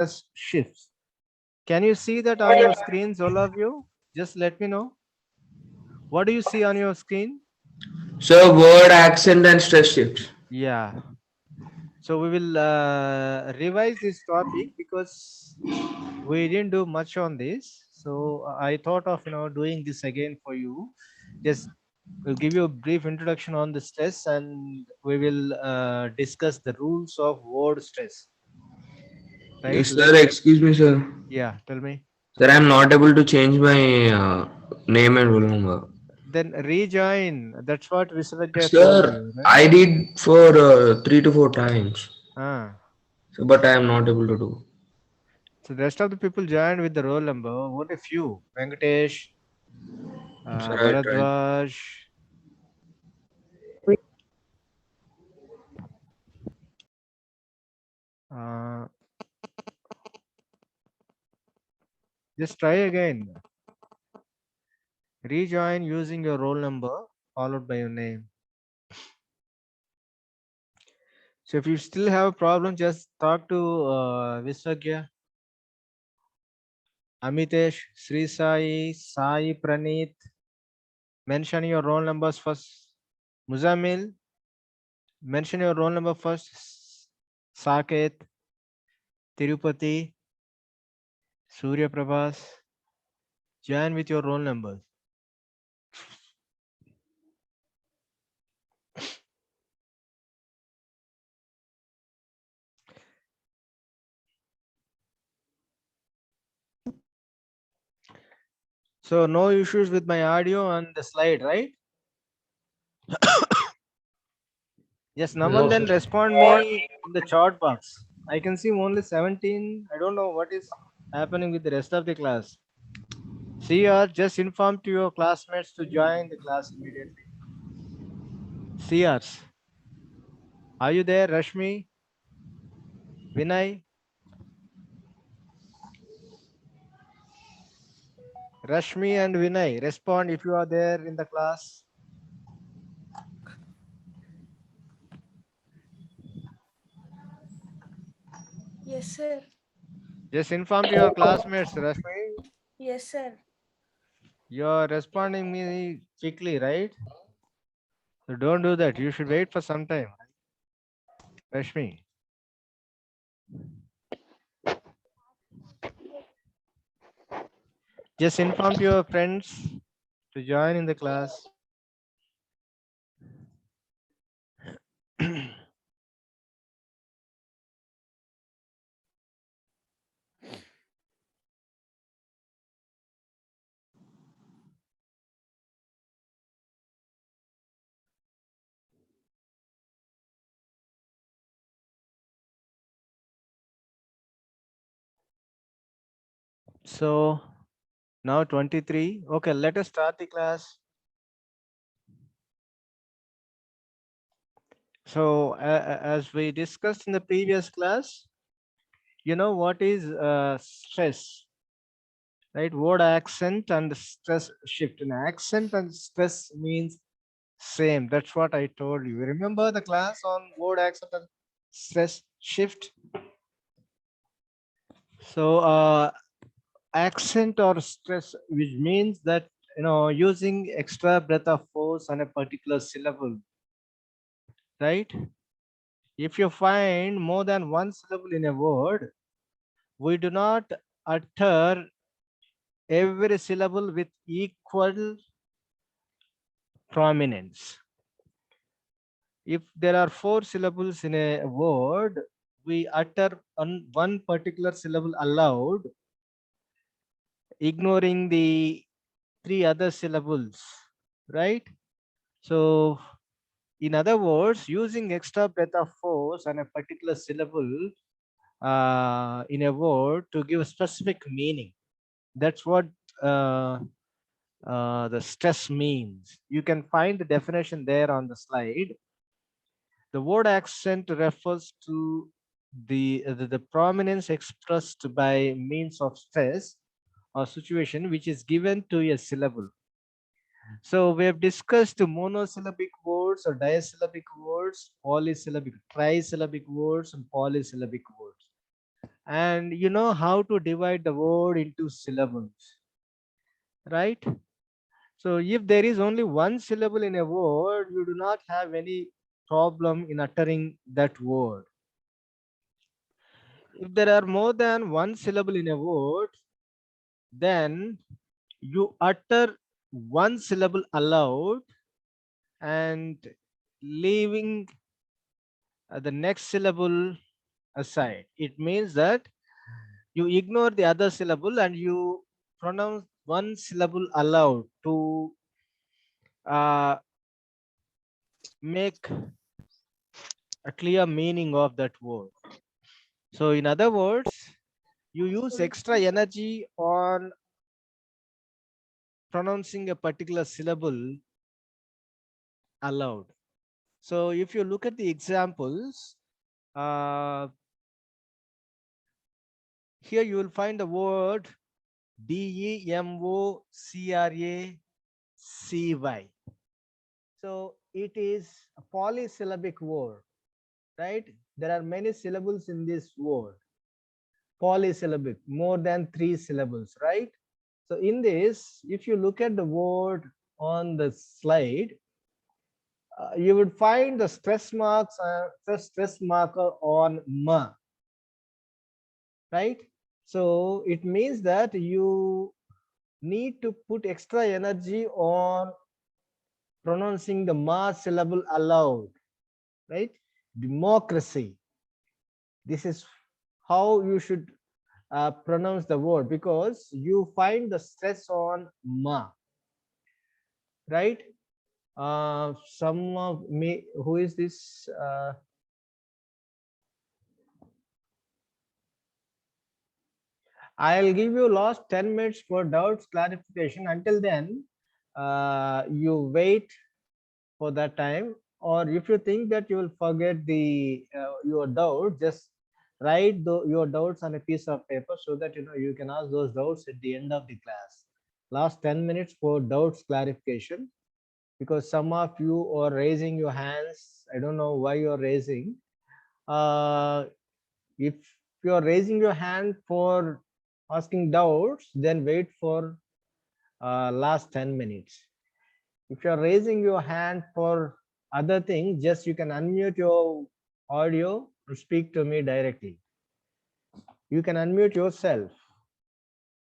stress shifts. Can you see that on your screens, all of you? Just let me know. What do you see on your screen? So word, accent, and stress shifts. Yeah. So we will revise this topic because we didn't do much on this. So I thought of doing this again for you. Just we'll give you a brief introduction on the stress, and we will discuss the rules of word stress. Right? Sir, excuse me, sir. Yeah. Tell me. Sir, I'm not able to change my name and roll number. Then rejoin. That's what Visvajaya told Sir, you, right? I did for 3 to 4 times. Ah. So, but I am not able to do. So the rest of the people joined with the roll number. Only few. Venkatesh, Sir, I tried. Bharadwaj. Uh, just try again. Rejoin using your roll number followed by your name. So if you still have a problem, just talk to Viswagya, Amitesh, Sri Sai, Sai Praneeth. Mention your roll numbers first. Muzamil, mention your roll number first. Saket, Tirupati, Surya Prabhas. Join with your roll numbers. So no issues with my audio on the slide, right? Yes, No, Naman, then sir. respond me in the chat box. I can see only 17. I don't know what is happening with the rest of the class. CR, just inform to your classmates to join the class immediately. CRs, are you there? Rashmi, Vinay, Rashmi and Vinay, respond if you are there in the class. Yes, sir. Just inform to your classmates, Rashmi. Yes, sir. You're responding me quickly, right? So don't do that. You should wait for some time. Rashmi. Just inform to your friends to join in the class. So now 23. Okay, let us start the class. So as we discussed in the previous class, you know what is stress, right? Word accent and stress shift. And accent and stress means same. That's what I told you. Remember the class on word accent and stress shift? So accent or stress, which means that using extra breath of force on a particular syllable, right? If you find more than one syllable in a word, we do not utter every syllable with equal prominence. If there are four syllables in a word, we utter one particular syllable aloud, ignoring the three other syllables, right? So, in other words, using extra breath of force on a particular syllable in a word to give a specific meaning. That's what uh, the stress means. You can find the definition there on the slide. The word accent refers to the prominence expressed by means of stress or situation which is given to a syllable. So we have discussed monosyllabic words or disyllabic words, polysyllabic, trisyllabic words, and polysyllabic words. and you know how to divide the word into syllables, right? So if there is only one syllable in a word, you do not have any problem in uttering that word. If there are more than one syllable in a word, then you utter one syllable aloud and leaving the next syllable aside. It means that you ignore the other syllable and you pronounce one syllable aloud to uh, make a clear meaning of that word. So, in other words, you use extra energy on pronouncing a particular syllable aloud. So, if you look at the examples, uh, here you will find the word DEMOCRACY. So, it is a polysyllabic word, right? There are many syllables in this word. Polysyllabic, more than 3 syllables, right? So in this, if you look at the word on the slide, you would find the stress marks, the stress marker on ma, right? So it means that you need to put extra energy on pronouncing the ma syllable aloud, right? Democracy. This is how you should pronounce the word, because you find the stress on ma, right? Some of me, who is this? I'll give you last 10 minutes for doubts clarification. Until then, you wait for that time, or if you think that you will forget the your doubt, just write your doubts on a piece of paper so that you know you can ask those doubts at the end of the class. Last 10 minutes for doubts clarification, because some of you are raising your hands. I don't know why you're raising. If you're raising your hand for asking doubts, then wait for last 10 minutes. If you're raising your hand for other things, just you can unmute your audio and speak to me directly. You can unmute yourself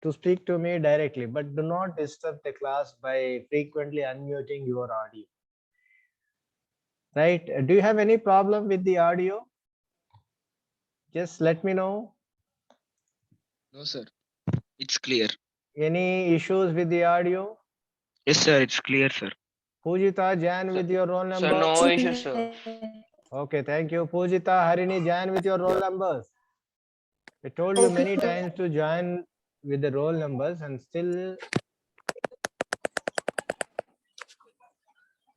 to speak to me directly, but do not disturb the class by frequently unmuting your audio. Right? Do you have any problem with the audio? Just let me know. No, sir. It's clear. Any issues with the audio? Yes, sir. It's clear, sir. Pujita, Jan with your roll Sir, number. no issue, sir. Okay, thank you. Pujita, Harini, Jan with your roll numbers. I told you many times to join with the roll numbers and still.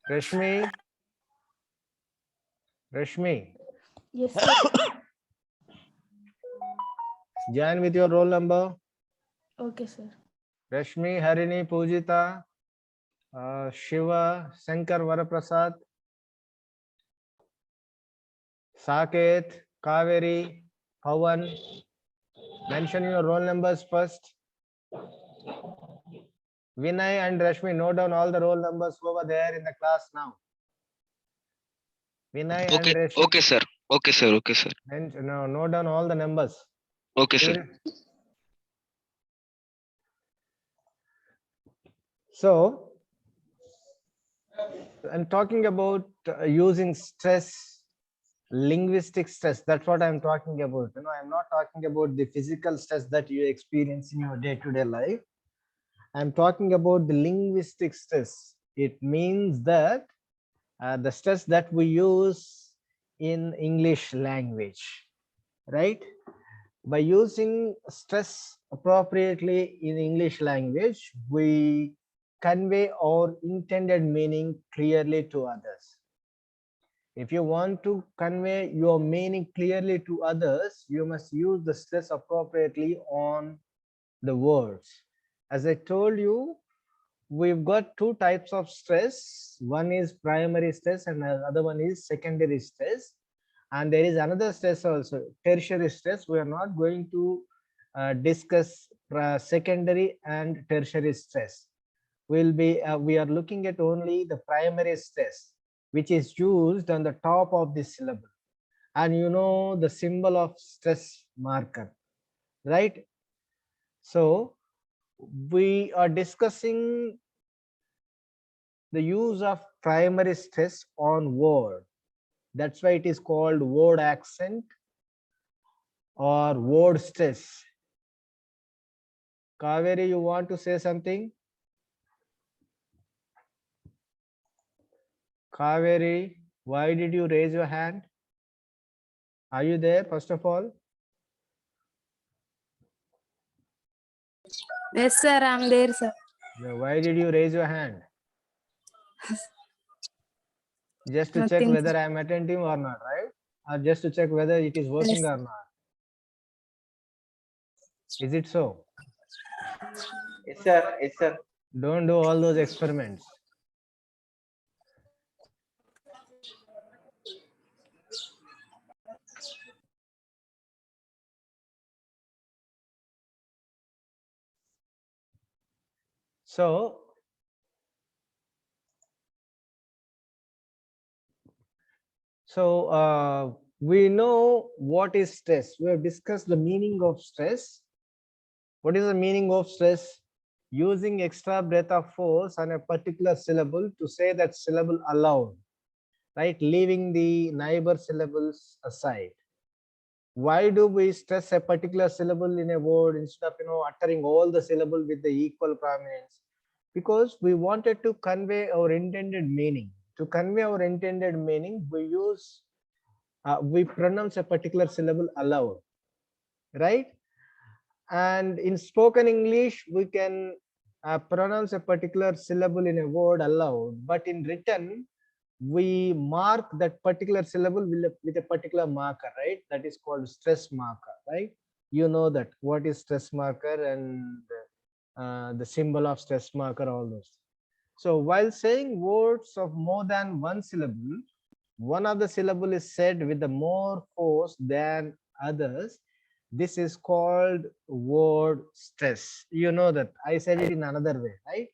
Rashmi. Rashmi. Yes, sir. Join with your roll number. Okay, sir. Rashmi, Harini, Pujita, Shiva, Shankar Varaprasad, Saket, Kaveri, Pawan. Mention your roll numbers first. Vinay and Rashmi, note down all the roll numbers over there in the class now. Vinay and Rashmi. Okay, sir. Okay, sir. Okay, sir. No, note down all the numbers. Okay, sir. So, I'm talking about using stress, linguistic stress. That's what I'm talking about. You know, I'm not talking about the physical stress that you experience in your day-to-day life. I'm talking about the linguistic stress. It means that the stress that we use in English language, right? By using stress appropriately in English language, we convey our intended meaning clearly to others. If you want to convey your meaning clearly to others, you must use the stress appropriately on the words. As I told you, we've got two types of stress. One is primary stress and the other one is secondary stress. And there is another stress also, tertiary stress. We are not going to discuss secondary and tertiary stress. We are looking at only the primary stress, which is used on the top of the syllable. And you know the symbol of stress marker, right? So we are discussing the use of primary stress on word. That's why it is called word accent or word stress. Kaveri, you want to say something? Kaveri, why did you raise your hand? Are you there, first of all? Yes, sir. I'm there, sir. Why did you raise your hand? Just to check Nothing. whether I am attentive or not, right? Or just to check whether it is working Yes. or not. Is it so? Yes, sir. Yes, sir. Don't do all those experiments. So we know what is stress. We have discussed the meaning of stress. What is the meaning of stress? Using extra breath of force on a particular syllable to say that syllable aloud, right? Leaving the neighbor syllables aside. Why do we stress a particular syllable in a word instead of uttering all the syllable with the equal prominence? Because we wanted to convey our intended meaning. To convey our intended meaning, we pronounce a particular syllable aloud, right? And in spoken English, we can pronounce a particular syllable in a word aloud, but in written, we mark that particular syllable with a particular marker, right? That is called stress marker, right? You know that what is stress marker and the symbol of stress marker, all those. So while saying words of more than one syllable, one of the syllable is said with the more force than others. This is called word stress. You know that. I said it in another way, right?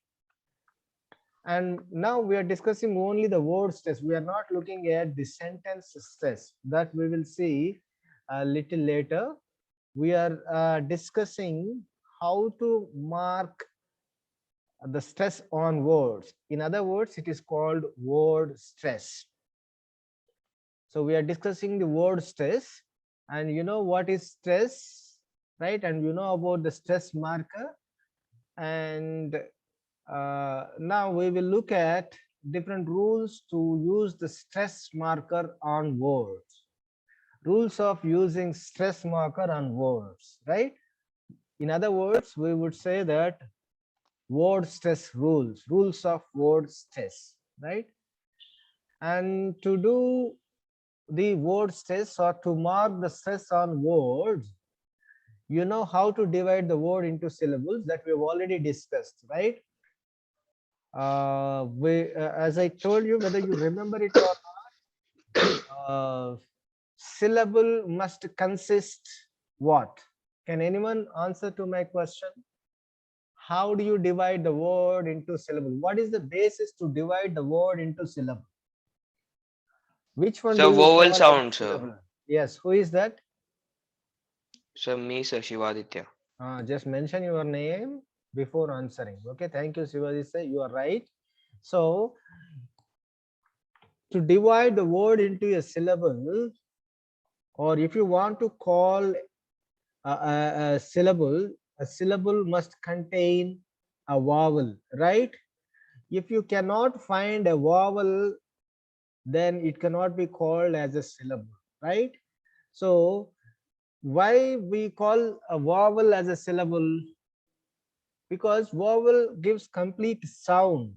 And now we are discussing only the word stress. We are not looking at the sentence stress. That we will see a little later. We are discussing how to mark the stress on words. In other words, it is called word stress. So we are discussing the word stress, and you know what is stress, right? And you know about the stress marker. And now we will look at different rules to use the stress marker on words. Rules of using stress marker on words, right? In other words, we would say that word stress rules of word stress, right? And to do the word stress or to mark the stress on words, you know how to divide the word into syllables that we have already discussed, right? As I told you, whether you remember it or not, syllable must consist what? Can anyone answer to my question? How do you divide the word into syllable? What is the basis to divide the word into syllable? Which one do So you vowel call as sound, a sir. syllable? Yes, who is that? So me, sir, Shivaditya. Just mention your name before answering. Okay, thank you, Shivaji. Sir, you are right. So, to divide the word into a syllable, or if you want to call a syllable must contain a vowel, right? If you cannot find a vowel, then it cannot be called as a syllable, right? So, why we call a vowel as a syllable? Because vowel gives complete sound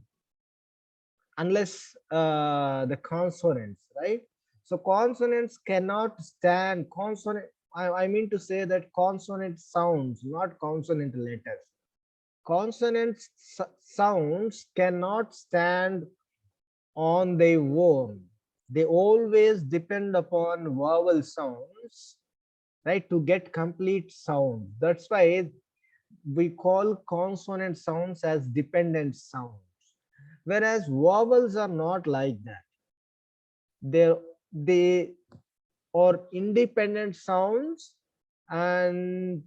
unless the consonants, right? So consonants cannot stand consonant. I mean to say that consonant sounds, not consonant letters. Consonant sounds cannot stand on their own. they always depend upon vowel sounds, right, to get complete sound. That's why we call consonant sounds as dependent sounds, whereas vowels are not like that. They are independent sounds, and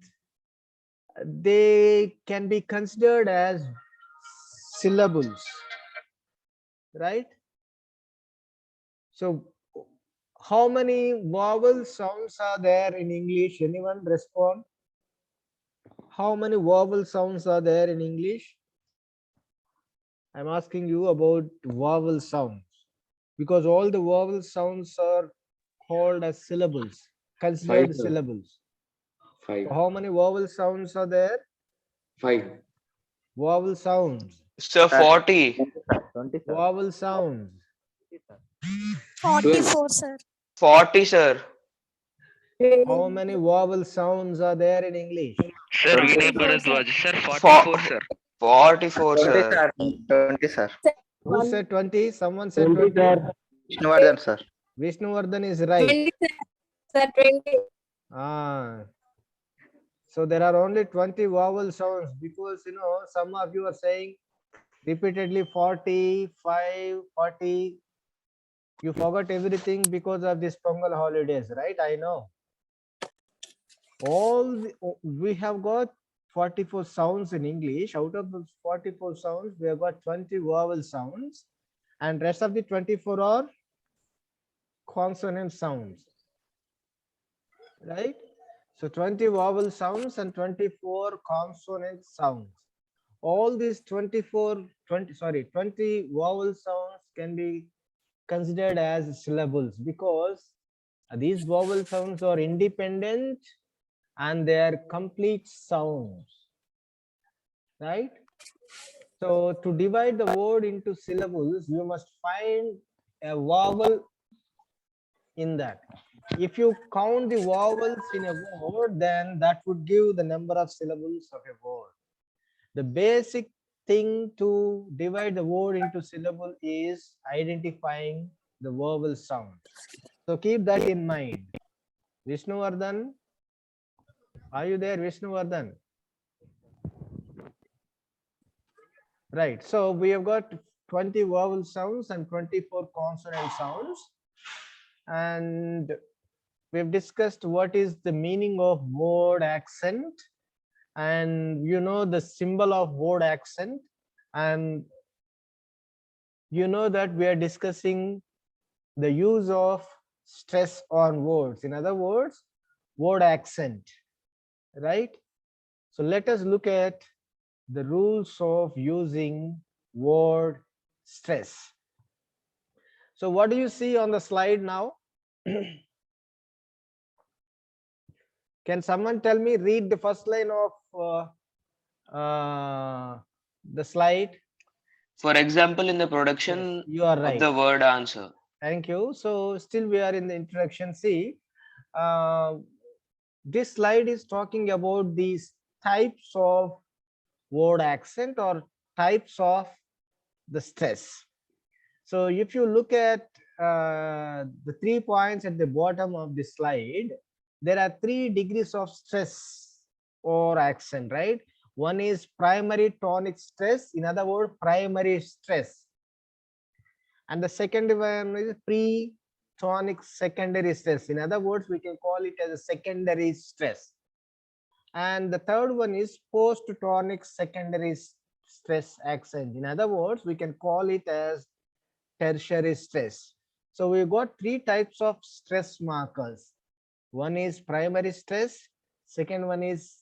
they can be considered as syllables, right? So how many vowel sounds are there in English? Anyone respond? How many vowel sounds are there in English? I'm asking you about vowel sounds, because all the vowel sounds are called as syllables, Five, considered sir. syllables. Five. So how many vowel sounds are there? Five. Vowel sounds. Sir, 40. 20, sir. Vowel sounds. 44, sir. 40, sir. How many vowel sounds are there in English? Sir, 20, Vinay sir. Bharadwaj, sir, Fo- 44, sir. 44, 20, sir. sir. 20, sir. Who said 20? Someone said 20, 20. sir. Vishnuvardhan, sir. Vishnuvardhan is right. 20, sir. 20. Ah, so there are only 20 vowel sounds, because some of you are saying repeatedly 45, 40. You forgot everything because of this Pongal holidays, right? I know. We have got 44 sounds in English. Out of those 44 sounds, we have got 20 vowel sounds, and rest of the 24 are consonant sounds, right? So 20 vowel sounds and 24 consonant sounds. All these 20 vowel sounds can be considered as syllables, because these vowel sounds are independent and they are complete sounds, right? So to divide the word into syllables, you must find a vowel in that. If you count the vowels in a word, then that would give the number of syllables of a word. The basic thing to divide the word into syllable is identifying the vowel sound. So keep that in mind. Vishnuvardhan, are you there, Vishnuvardhan? Right. So we have got 20 vowel sounds and 24 consonant sounds. And we've discussed what is the meaning of word accent, and the symbol of word accent, and that we are discussing the use of stress on words. In other words, word accent, right? So let us look at the rules of using word stress. So what do you see on the slide now? Can someone tell me, read the first line of the slide? For example, in the Yes, production you are of right. the word answer. Thank you. So still we are in the introduction. See, this slide is talking about these types of word accent or types of the stress. So if you look at the 3 points at the bottom of the slide, there are 3 degrees of stress or accent, right? One is primary tonic stress, in other words, primary stress. And the second one is pre-tonic secondary stress. In other words, we can call it as a secondary stress. And the third one is post-tonic secondary stress accent. In other words, we can call it as tertiary stress. So we've got 3 types of stress markers. One is primary stress, second one is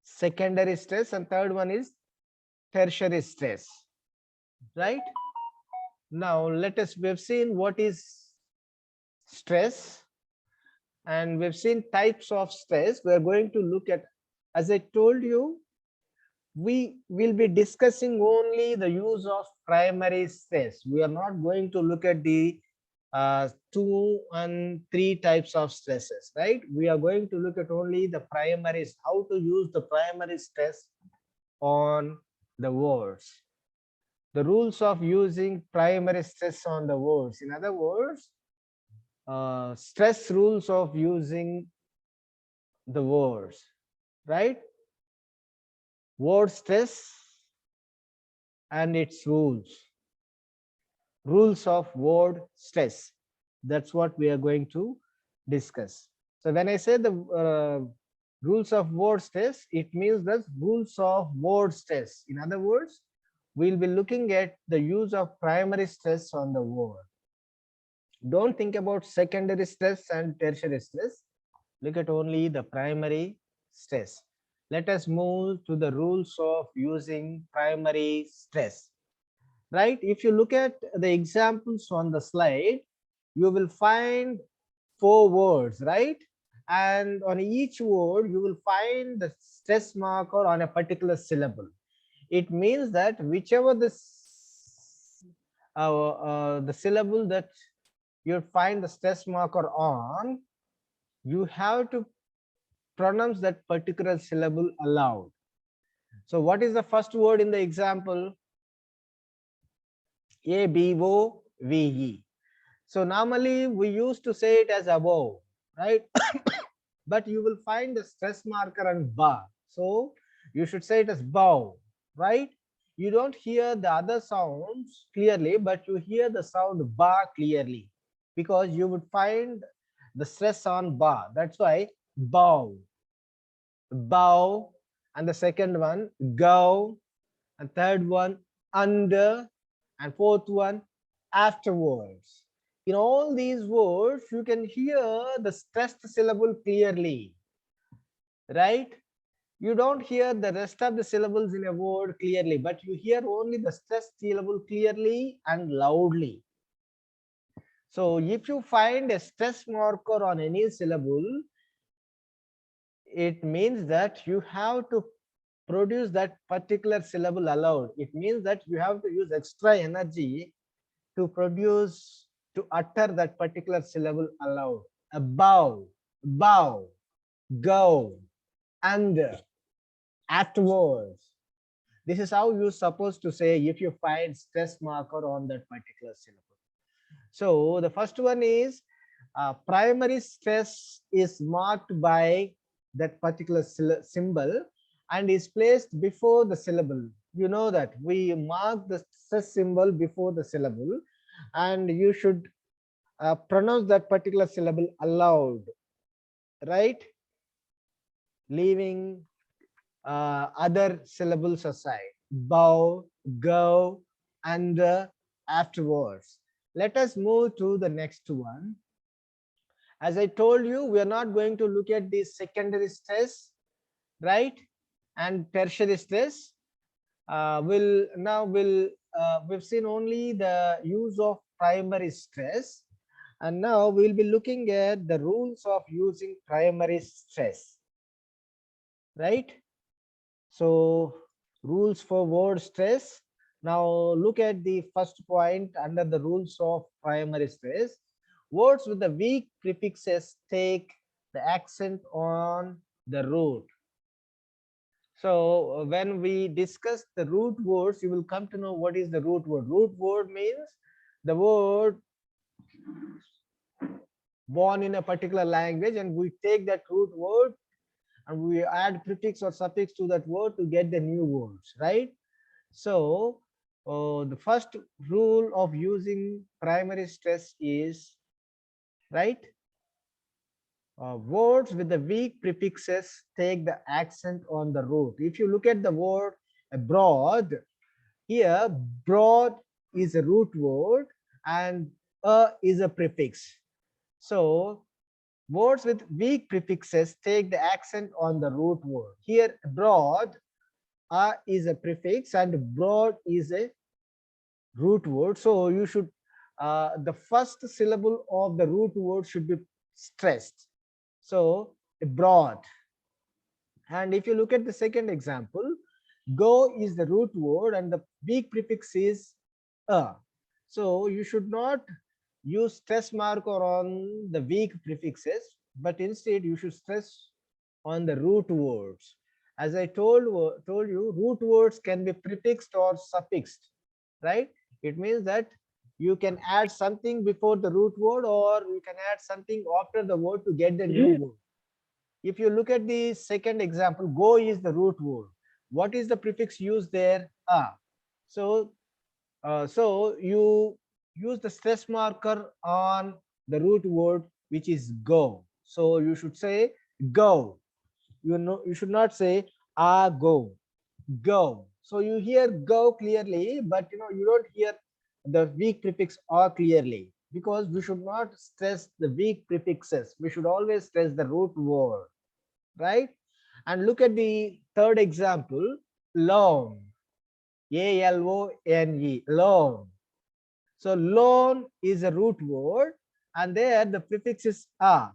secondary stress, and third one is tertiary stress, right? Now we've seen what is stress, and we've seen types of stress. We're going to look at, as I told you, we will be discussing only the use of primary stress. We are not going to look at the 2 and 3 types of stresses, right? We are going to look at only the primary, how to use the primary stress on the words. the rules of using primary stress on the words. In other words, stress rules of using the words, right? Word stress and its rules of word stress. That's what we are going to discuss. So when I say the rules of word stress, it means the rules of word stress. In other words, we'll be looking at the use of primary stress on the word. Don't think about secondary stress and tertiary stress. Look at only the primary stress. Let us move to the rules of using primary stress. Right? If you look at the examples on the slide, you will find 4 words, right? And on each word, you will find the stress marker on a particular syllable. It means that whichever the syllable that you find the stress marker on, you have to pronounce that particular syllable aloud. So what is the first word in the example? A-B-O-V-E. So normally we used to say it as above, right? But you will find the stress marker on ba. So you should say it as bow, right? You don't hear the other sounds clearly, but you hear the sound ba clearly because you would find the stress on ba. That's why bow, bow, and the second one go, and third one under, and fourth one afterwards. In all these words, you can hear the stressed syllable clearly, right? You don't hear the rest of the syllables in a word clearly, but you hear only the stressed syllable clearly and loudly. So if you find a stress marker on any syllable, it means that you have to produce that particular syllable aloud. It means that you have to use extra energy to produce, to utter that particular syllable aloud. Above, bow, go, under, afterwards. This is how you're supposed to say if you find stress marker on that particular syllable. So the first one is primary stress is marked by that particular symbol and is placed before the syllable. You know that we mark the stress symbol before the syllable, and you should pronounce that particular syllable aloud, right? Leaving other syllables aside. Bow, go, under, afterwards. Let us move to the next one. As I told you, we are not going to look at the secondary stress, right? And tertiary stress. We've seen only the use of primary stress, and now we'll be looking at the rules of using primary stress, right? So rules for word stress. Now look at the first point under the rules of primary stress. Words with the weak prefixes take the accent on the root. So when we discuss the root words, you will come to know what is the root word. Root word means the word born in a particular language, and we take that root word and we add prefix or suffix to that word to get the new words, right? So the first rule of using primary stress is, right, words with the weak prefixes take the accent on the root. If you look at the word abroad, here broad is a root word and is a prefix. So words with weak prefixes take the accent on the root word. Here broad is a prefix and broad is a root word. So you should the first syllable of the root word should be stressed. So broad. And if you look at the second example, go is the root word and the weak prefix is a. So you should not use stress marker on the weak prefixes, but instead you should stress on the root words. As I told you, root words can be prefixed or suffixed. right? It means that you can add something before the root word, or you can add something after the word to get the new word. If you look at the second example, go is the root word. What is the prefix used there? Ah. So, so you use the stress marker on the root word, which is go. So you should say go. You know, you should not say go. Go. So you hear go clearly, but you don't hear the weak prefix or clearly, because we should not stress the weak prefixes. We should always stress the root word, right? And look at the third example, loan. A-L-O-N-E, loan. So loan is a root word, and there the prefix is a,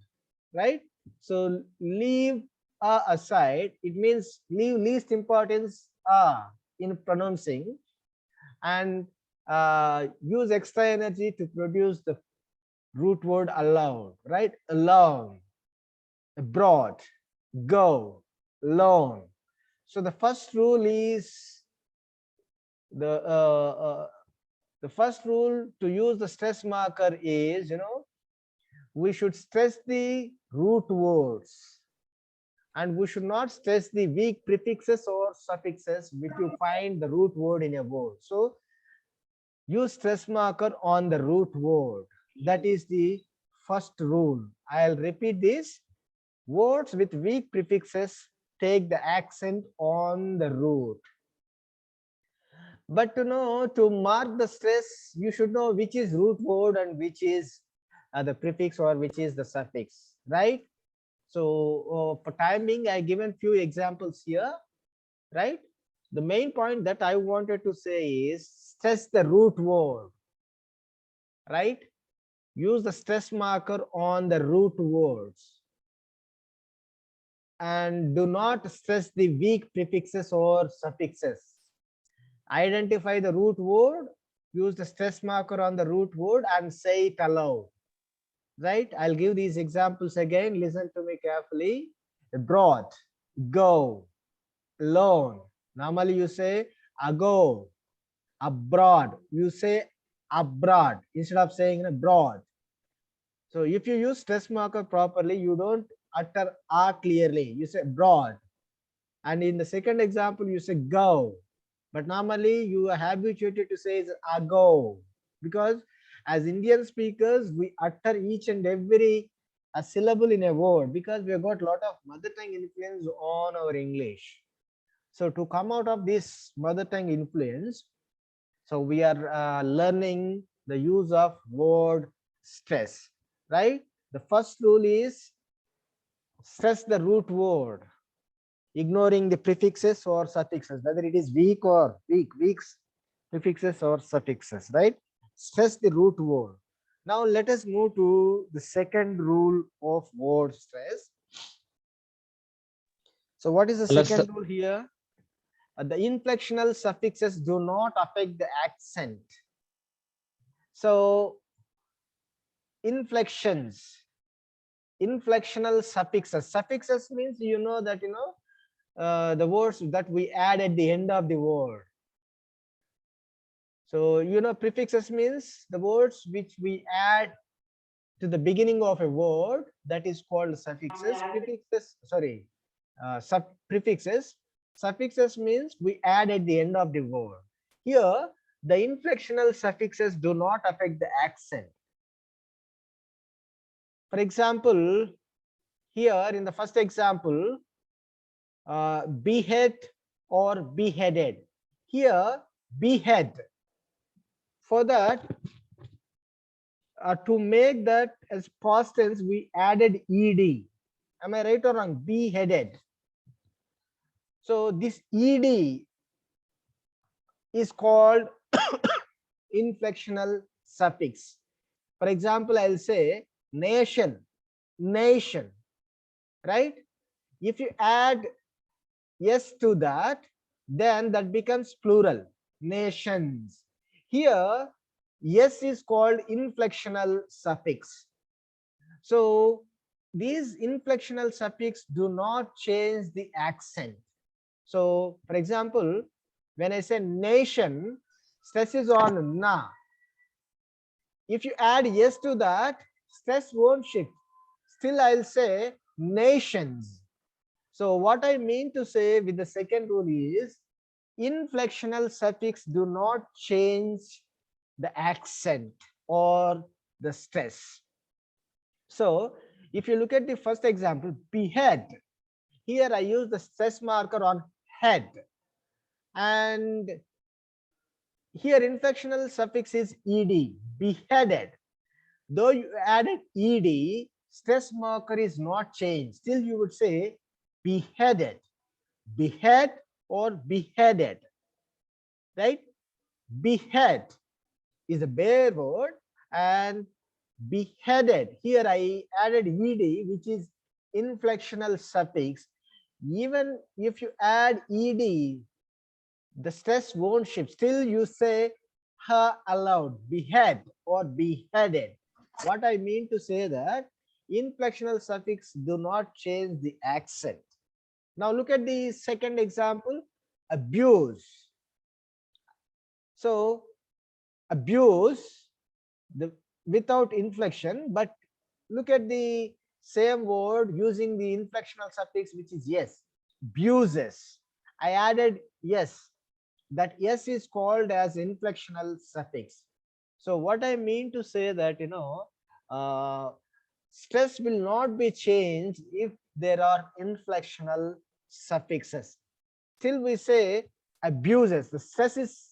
right? So leave a aside, it means leave least importance in pronouncing, and use extra energy to produce the root word alone, right? Alone, abroad, go, loan. So the first rule is the first rule to use the stress marker is, we should stress the root words, and we should not stress the weak prefixes or suffixes if you find the root word in a word. So use stress marker on the root word. That is the first rule. I'll repeat this. Words with weak prefixes take the accent on the root. But to mark the stress, you should know which is root word and which is the prefix or which is the suffix, right? So for timing, I given few examples here, right? The main point that I wanted to say is stress the root word, right? Use the stress marker on the root words, and do not stress the weak prefixes or suffixes. Identify the root word, use the stress marker on the root word, and say it aloud, right? I'll give these examples again. Listen to me carefully. Abroad, go, alone. Normally you say ago. Abroad, you say abroad instead of saying abroad. So if you use stress marker properly, you don't utter a clearly. You say broad. And in the second example, you say go. But normally you are habituated to say ago, because as Indian speakers, we utter each and every a syllable in a word, because we have got a lot of mother tongue influence on our English. So to come out of this mother tongue influence, so we are learning the use of word stress, right? The first rule is stress the root word, ignoring the prefixes or suffixes, whether it is weak or weak prefixes or suffixes, right? Stress the root word. Now let us move to the second rule of word stress. So what is the second rule here? The inflectional suffixes do not affect the accent. So inflectional suffixes. Suffixes means that the words that we add at the end of the word. So prefixes means the words which we add to the beginning of a word, that is called suffixes. Prefixes, sorry, prefixes. Suffixes means we add at the end of the word. Here, the inflectional suffixes do not affect the accent. For example, here in the first example, behead or beheaded. Here, behead. For that, to make that as past tense, we added ed. Am I right or wrong? Beheaded. So this ed is called inflectional suffix. For example, I'll say nation, nation, right? If you add yes to that, then that becomes plural, nations. Here, yes is called inflectional suffix. So these inflectional suffix do not change the accent. So for example, when I say nation, stress is on na. If you add yes to that, stress won't shift. Still, I'll say nations. So what I mean to say with the second rule is inflectional suffix do not change the accent or the stress. So if you look at the first example, behead, here I use the stress marker on head, and here inflectional suffix is ed, beheaded. Though you added ed, stress marker is not changed. Still you would say beheaded, behead or beheaded, right? Behead is a bare word, and beheaded, here I added ed, which is inflectional suffix. Even if you add ed, the stress won't shift. Still you say ha aloud, behead or beheaded. What I mean to say that inflectional suffix do not change the accent. Now look at the second example, abuse. So abuse, the without inflection, but look at the same word using the inflectional suffix, which is yes, abuses. I added yes, that yes is called as inflectional suffix. So what I mean to say that, stress will not be changed if there are inflectional suffixes. Till we say abuses, the stress is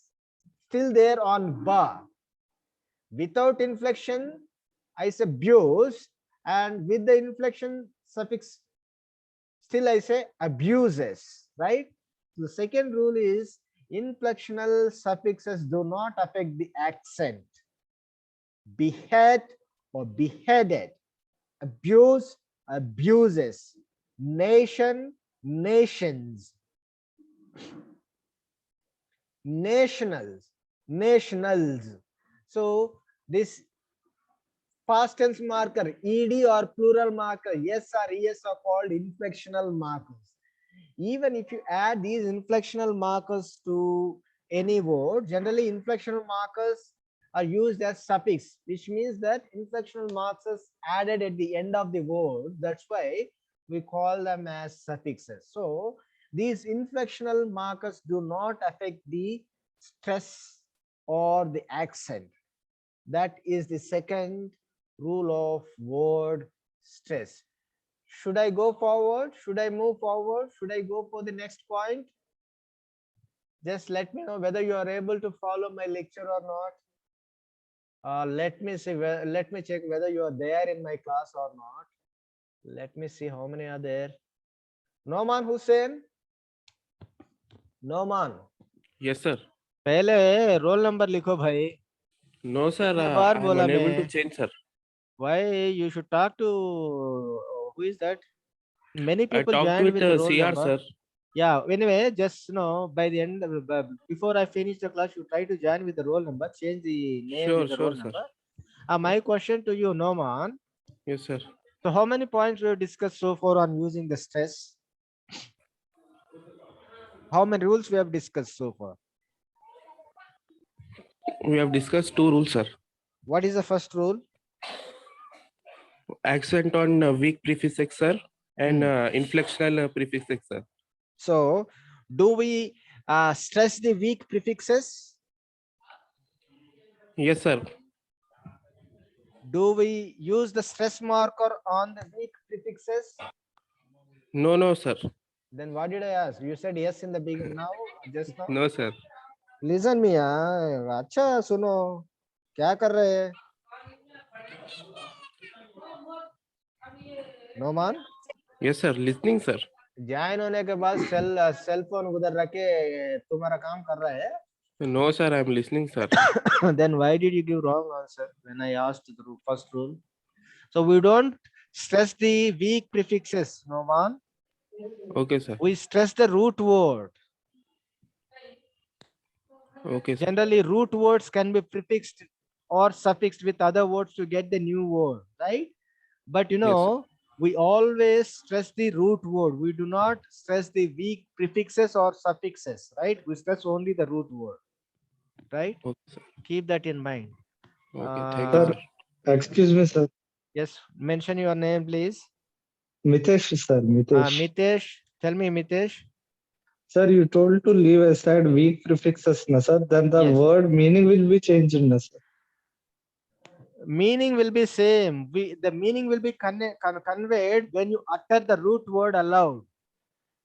still there on ba. Without inflection, I say abuse, and with the inflection suffix, still I say abuses, right? The second rule is inflectional suffixes do not affect the accent. Behead or beheaded, abuse, abuses, nation, nations, nationals, nationals. So this past tense marker, ed or plural marker, yes or es are called inflectional markers. Even if you add these inflectional markers to any word, generally inflectional markers are used as suffix, which means that inflectional markers added at the end of the word. That's why we call them as suffixes. So these inflectional markers do not affect the stress or the accent. That is the second rule of word stress. Should I go forward? Should I move forward? Should I go for the next point? Just let me know whether you are able to follow my lecture or not. Let me see. Let me check whether you are there in my class or not. Let me see how many are there. Noman Hussein. Noman. Yes, sir. पहले roll number लिखो भाई. No, sir. कितने बार I am बोला unable to मैं? change, sir. Why you should talk to who is that? Many I people talked joined with with the roll CR, number. sir. Yeah, anyway, just by the end, before I finish the class, you try to join with the roll number, change the name with the roll Sure, sir. number. My question to you, Noman. Yes, sir. So how many points we have discussed so far on using the stress? How many rules we have discussed so far? We have discussed two rules, sir. What is the first rule? Accent on weak prefix, sir, and inflectional prefix, sir. So do we stress the weak prefixes? Yes, sir. Do we use the stress marker on the weak prefixes? No, sir. Then what did I ask? You said yes in the beginning. Now, just now. No, sir. Listen me, अच्छा सुनो, क्या कर रहे हैं? Noman? Yes, sir. Listening, sir. Join होने के बाद cell phone उधर रख के तुम्हारा काम कर रहा है? No, sir. I am listening, sir. Then why did you give wrong answer when I asked the first rule? So we don't stress the weak prefixes, Noman. Okay, sir. We stress the root word. Okay, sir. Generally, root words can be prefixed or suffixed with other words to get the new word, right? But we always stress the root word. We do not stress the weak prefixes or suffixes, right? We stress only the root word. right? Okay, sir. Keep that in mind. Okay, thank you, Uh, sir. Excuse me, sir. yes, mention your name, please. Mitesh, sir. Mitesh. Mitesh, tell me, Mitesh. Sir, you told to leave aside weak prefixes, na sir. Then the Yes. word meaning will be changed, na sir. Meaning will be same. The meaning will be conveyed when you utter the root word aloud.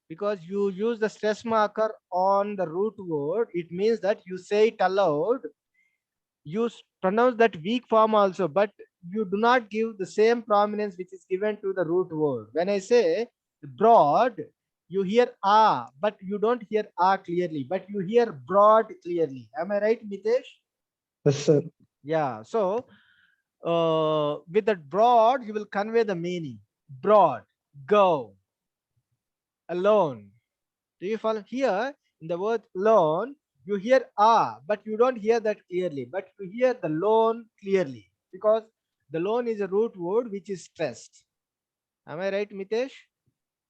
Because you use the stress marker on the root word, it means that you say it aloud. You pronounce that weak form also, but you do not give the same prominence which is given to the root word. When I say broad, you hear ah, but you don't hear ah clearly, but you hear broad clearly. Am I right, Mitesh? Yes, sir. Yeah. So with that broad, you will convey the meaning. Broad, go, alone. Do you follow? Here in the word alone, you hear ah, but you don't hear that clearly, but you hear the lone clearly, because the lone is a root word which is stressed. Am I right, Mitesh?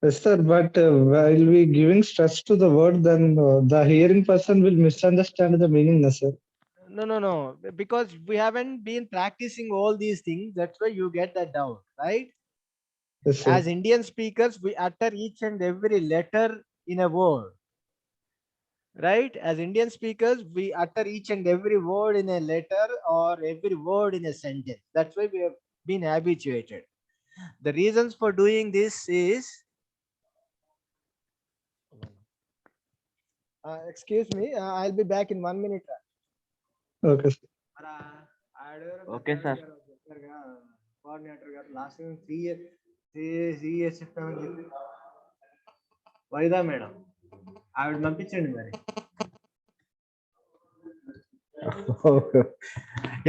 Yes, sir. But while we giving stress to the word, then the hearing person will misunderstand the meaning, na sir. No. Because we haven't been practicing all these things. That's why you get that doubt, right? Yes, sir. As Indian speakers, we utter each and every letter in a word. Right? As Indian speakers, we utter each and every word in a letter or every word in a sentence. That's why we have been habituated. The reasons for doing this is, excuse me, I'll be back in 1 minute. Okay, sir. Okay, sir. Coordinator గారు last 3 years చెప్తామని చెప్పి వైదా madam ఆవిడ పంపించండి మరి.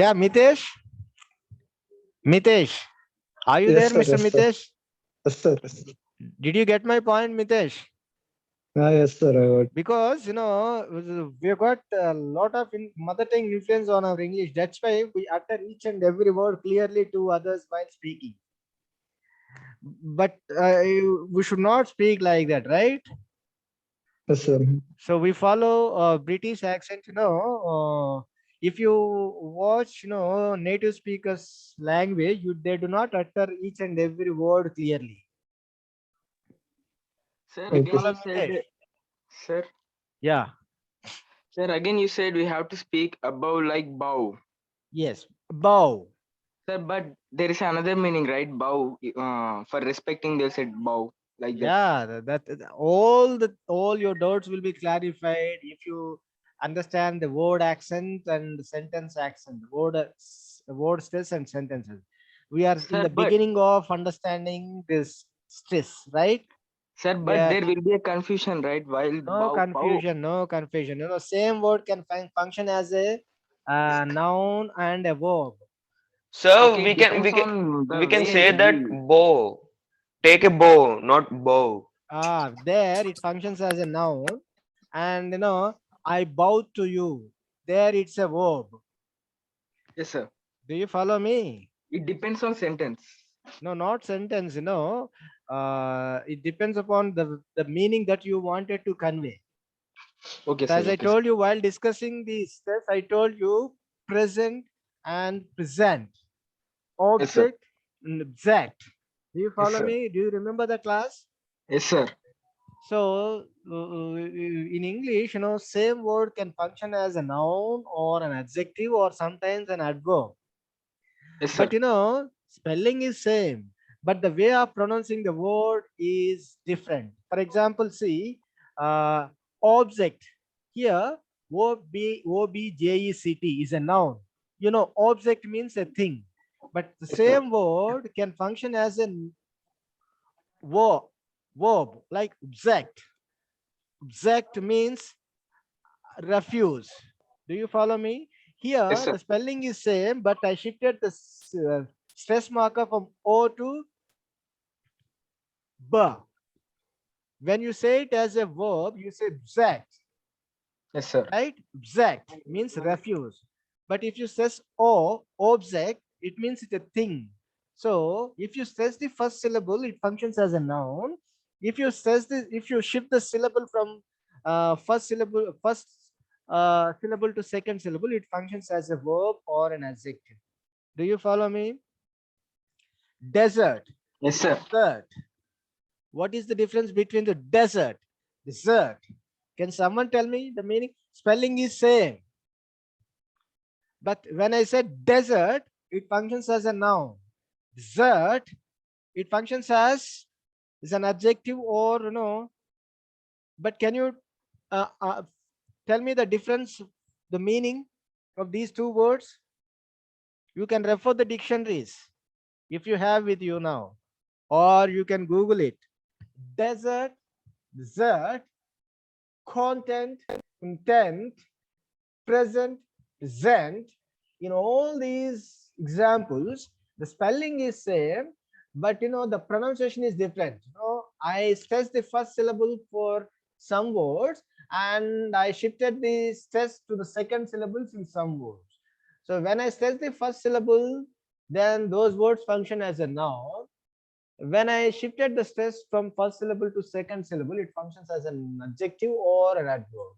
Yeah, Mitesh. Mitesh, are you Yes, there, sir. Mr. Yes, sir. Mitesh? Yes, sir. Yes, sir. Did you get my point, Mitesh? Yes, sir. I got. Because we've got a lot of mother tongue influence on our English. That's why we utter each and every word clearly to others while speaking. But we should not speak like that, right? Yes, sir. So we follow British accent. If you watch, native speakers' language, they do not utter each and every word clearly. Sir, Okay. again Follow you me, said, Mitesh? sir, Yeah. sir, again you said we have to speak above like bow. Yes. Bow. Sir, but there is another meaning, right? Bow. For respecting, they said bow like that. Yeah, all your doubts will be clarified if you understand the word accent and the sentence accent, word stress and sentences. We are in Sir, the beginning of understanding this stress, right? sir, We but are there will be a confusion, right? While no bow. confusion, no confusion. Same word can function as a noun and a verb. So Okay, it depends on the we can way say we that give. bow. Take a bow, not bow. There it functions as a noun, and I bow to you. There it's a verb. Yes, sir. Do you follow me? It depends on sentence. No, not sentence. It depends upon the meaning that you wanted to convey. Okay, So sir. as I Okay, told you while discussing these steps, I told you present and present, object and exact. Do you follow sir. me? Do you remember the class? Yes, sir. So in English, same word can function as a noun or an adjective or sometimes an adverb. Yes, sir. But spelling is same, but the way of pronouncing the word is different. For example, see, object. Here, object is a noun. Object means a thing, but the Yes, sir. same word can function as a verb like exact. Exact means refuse. Do you follow me? Here, Yes, sir. the spelling is same, but I shifted the stress marker from O to B. When you say it as a verb, you say exact, Yes, sir. right? Exact means refuse. But if you stress O, object, it means it's a thing. So if you stress the first syllable, it functions as a noun. If you shift the syllable from first syllable to second syllable, it functions as a verb or an adjective. Do you follow me? Desert. Yes, sir. Desert. What is the difference between the desert? Desert. Can someone tell me the meaning? Spelling is same. But when I said desert, it functions as a noun. Desert, it functions as is an adjective or But can you tell me the difference, the meaning of these two words? You can refer the dictionaries if you have with you now, or you can Google it. Desert, desert, content, intent, present, present. In all these examples, the spelling is same, but the pronunciation is different. I stressed the first syllable for some words, and I shifted the stress to the second syllables in some words. So when I stress the first syllable, then those words function as a noun. When I shifted the stress from first syllable to second syllable, it functions as an adjective or an adverb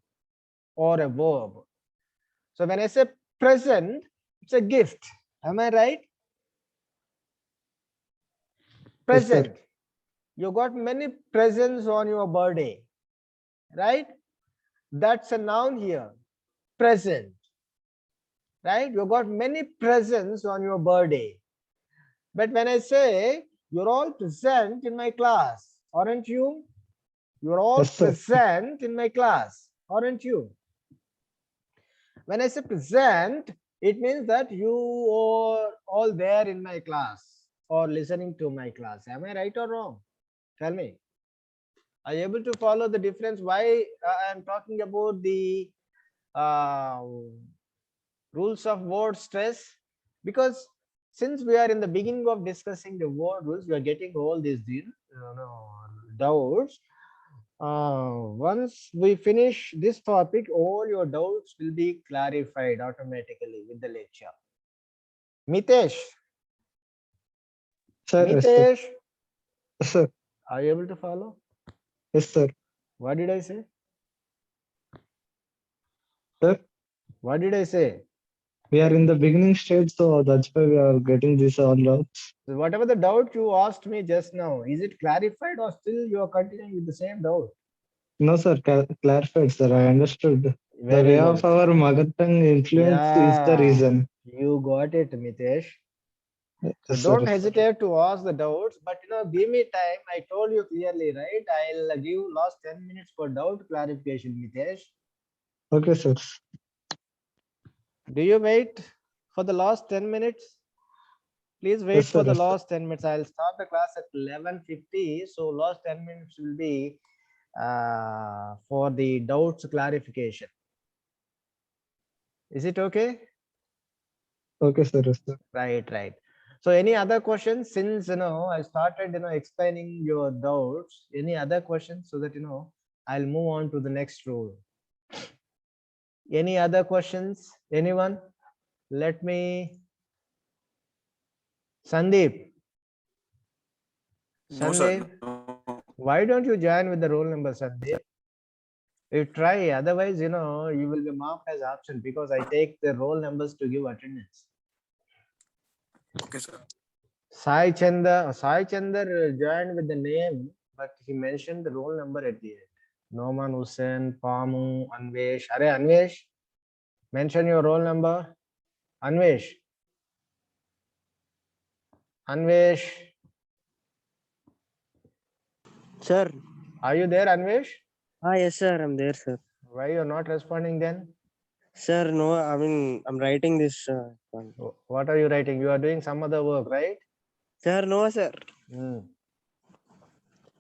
or a verb. So when I say present, it's a gift. Am I right? Yes, sir. Present. You got many presents on your birthday, right? That's a noun here. Present. Right? You got many presents on your birthday. But when I say you're all present in my class, aren't you? You're all Yes, sir. present in my class, aren't you? When I say present, it means that you are all there in my class or listening to my class. Am I right or wrong? Tell me. Are you able to follow the difference? Why I am talking about the rules of word stress? Because since we are in the beginning of discussing the word rules, we are getting all these doubts. Once we finish this topic, all your doubts will be clarified automatically with the lecture. Mitesh. Sir, yes, sir. Mitesh, Yes, sir. are you able to follow? Yes, sir. What did I say? Sir, What did I say? we are in the beginning stage, so that's why we are getting this all doubts. So whatever the doubt you asked me just now, is it clarified or still you are continuing with the same doubt? No, sir, clarified, sir. I understood. The Very way good. of our mother tongue influence is the Yeah, reason. you got it, Mitesh. So Yes, sir. don't hesitate to ask the doubts, but give me time. I told you clearly, right? I'll give last 10 minutes for doubt clarification, Mitesh. Okay, sir. Do you wait for the last 10 minutes? Please wait Yes, sir. for the Yes, sir. last 10 minutes. I'll start the class at 11:50. So last 10 minutes will be for the doubts clarification. Is it okay? Okay, sir. Yes, sir. Right, right. So any other questions? Since I started explaining your doubts. Any other questions so that I'll move on to the next rule. Any other questions? Anyone? Let me. Sandeep. No, sir. Sandeep, No. why don't you join with the roll number, Sandeep? You try, otherwise you will be marked as absent because I take the roll numbers to give attendance. Okay, sir. Sai Chandar joined with the name, but he mentioned the roll number at the end. Noman Hussain, Pamu, Anvesh. Are Anvesh, mention your roll number. Anvesh. Anvesh. Sir. Are you there, Anvesh? Yes, sir. I'm there, sir. Why you're not responding then? Sir, no, I mean, I'm writing this one. What are you writing? You are doing some other work, right? Sir, no, sir.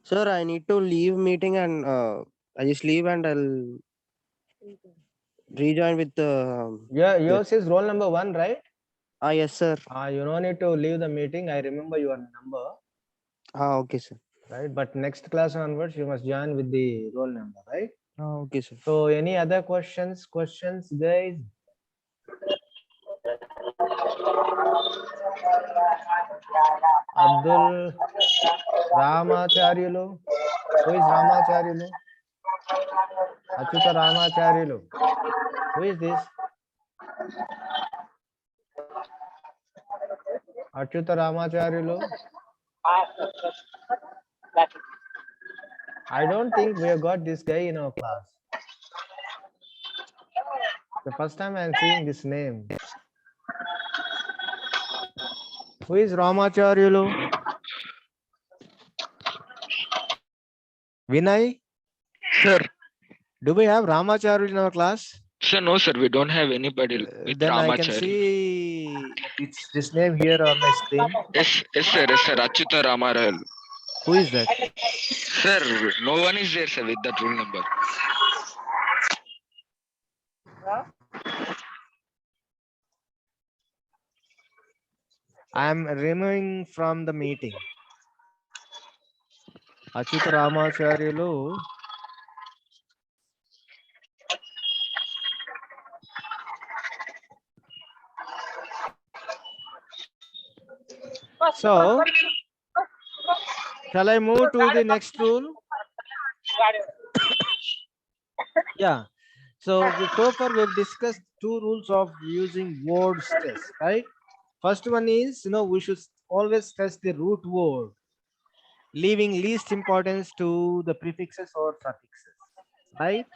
Sir, I need to leave meeting and I just leave and I'll rejoin with Yeah, yours is roll number 1, right? yes, sir. You don't need to leave the meeting. I remember your number. Okay, sir. Right, but next class onwards, you must join with the roll number, right? Okay, sir. So, any other questions? Guys? Abdul Ramacharyulu. Who is Ramacharyulu? Achyuta Ramacharyalu. Who is this? Achyuta Ramacharyalu. I don't think we have got this guy in our class. The first time I am seeing this name. Who is Ramacharyalu? Vinay? Sir, Do we have Ramacharyalu in our class? sir, no, sir. We don't have anybody with Then I can Ramacharya. see it's this name here on my screen. Yes, sir. Yes, sir. Achyuta Ramarayal. Who is that? Sir, no one is there, sir, with that rule number. I am removing from the meeting. Achyuta Ramacharyalu. So, shall I move to the next rule? Yeah. So far we've discussed two rules of using word stress, right? First one is, we should always stress the root word, leaving least importance to the prefixes or suffixes, right?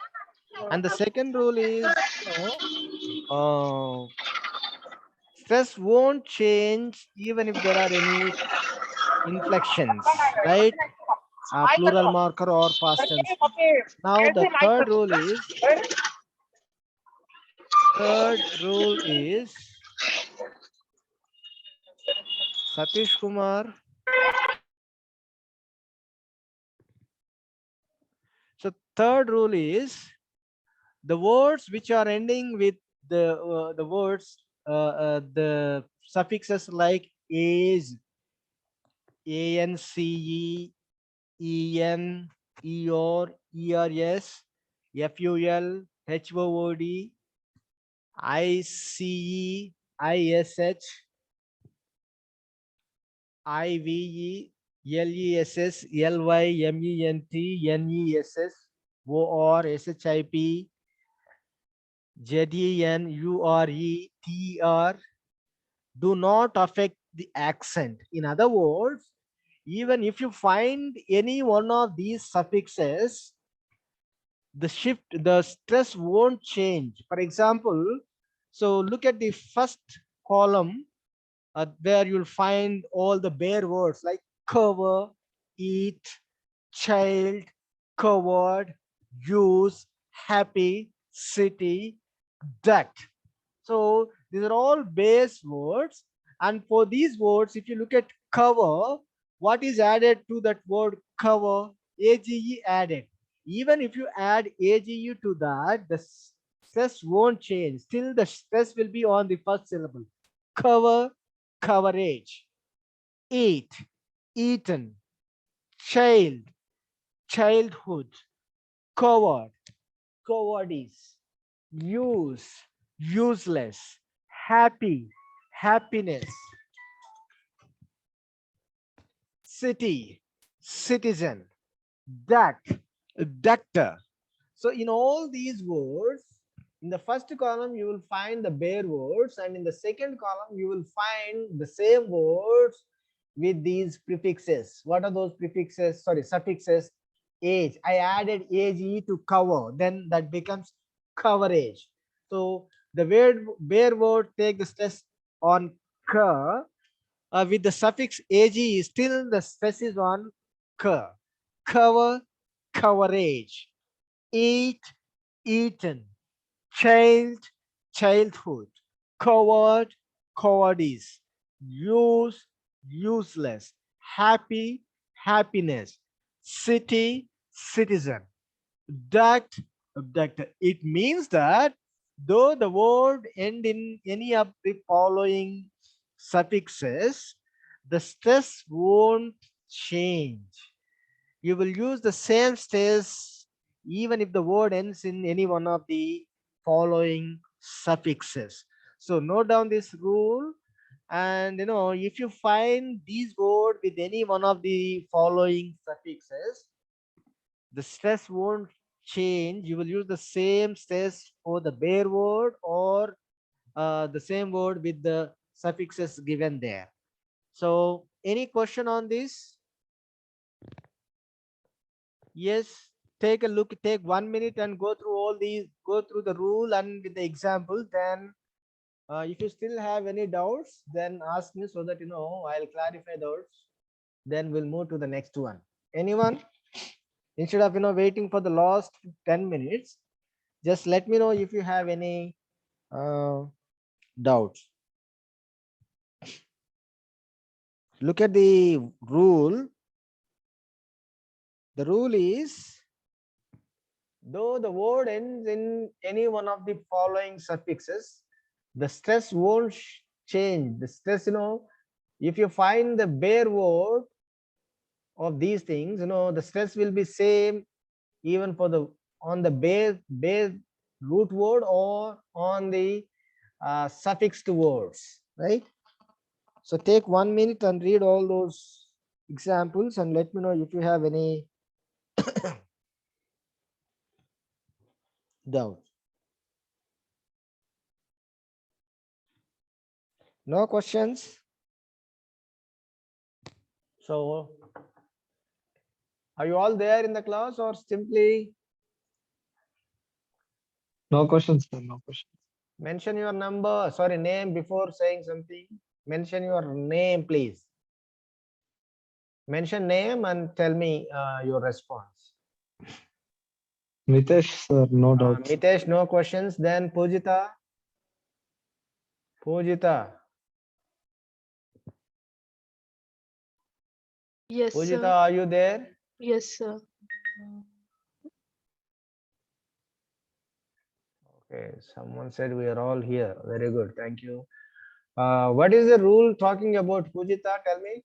And the second rule is, stress won't change even if there are any inflections, right? Plural marker or past tense. Now the third rule is Satish Kumar. So third rule is the words which are ending with the words the suffixes like is, ance, en, eor, ers, ful, hood, ice, ish, ive, less, lyment, ness, or ship, ZENURETR do not affect the accent. In other words, even if you find any one of these suffixes, the stress won't change. For example, so look at the first column where you'll find all the bare words like cover, eat, child, covered, use, happy, city, duct. So these are all base words. And for these words, if you look at cover, what is added to that word cover? AGE added. Even if you add AGE to that, the stress won't change. Still the stress will be on the first syllable. Cover, coverage. Eat, eaten. Child, childhood. Coward, cowardice. Use, useless. Happy, happiness. City, citizen. Duct, ductor. So in all these words, in the first column you will find the bare words, and in the second column you will find the same words with these prefixes. What are those prefixes? Sorry, suffixes. Age. I added age to cover, then that becomes coverage. So the bare word take the stress on k, with the suffix ag, still the stress is on k. Cover, coverage. Eat, eaten. Child, childhood. Coward, cowardice. Use, useless. Happy, happiness. City, citizen. Duct, abductor. It means that though the word end in any of the following suffixes, the stress won't change. You will use the same stress even if the word ends in any one of the following suffixes. So note down this rule, and if you find these words with any one of the following suffixes, the stress won't change, you will use the same stress for the bare word or the same word with the suffixes given there. So any question on this? Yes, take a look, take 1 minute and go through all these, go through the rule and with the example. Then if you still have any doubts, then ask me so that I'll clarify those. Then we'll move to the next one. Anyone? Instead of waiting for the last 10 minutes, just let me know if you have any doubts. Look at the rule. The rule is, though the word ends in any one of the following suffixes, the stress won't change. The stress, if you find the bare word of these things, the stress will be same even for the on the bare root word or on the suffixed words, right? So take 1 minute and read all those examples and let me know if you have any doubt. No questions? So are you all there in the class or simply No questions, sir. No questions. mention your number, sorry, name before saying something? Mention your name, please. Mention name and tell me your response. Mitesh, sir, no doubt. Mitesh, no questions. Then Pujita. Pujita. Yes, Pujita, sir. are you there? Yes, sir. Okay, someone said we are all here. Very good. Thank you. What is the rule talking about, Pujita? Tell me.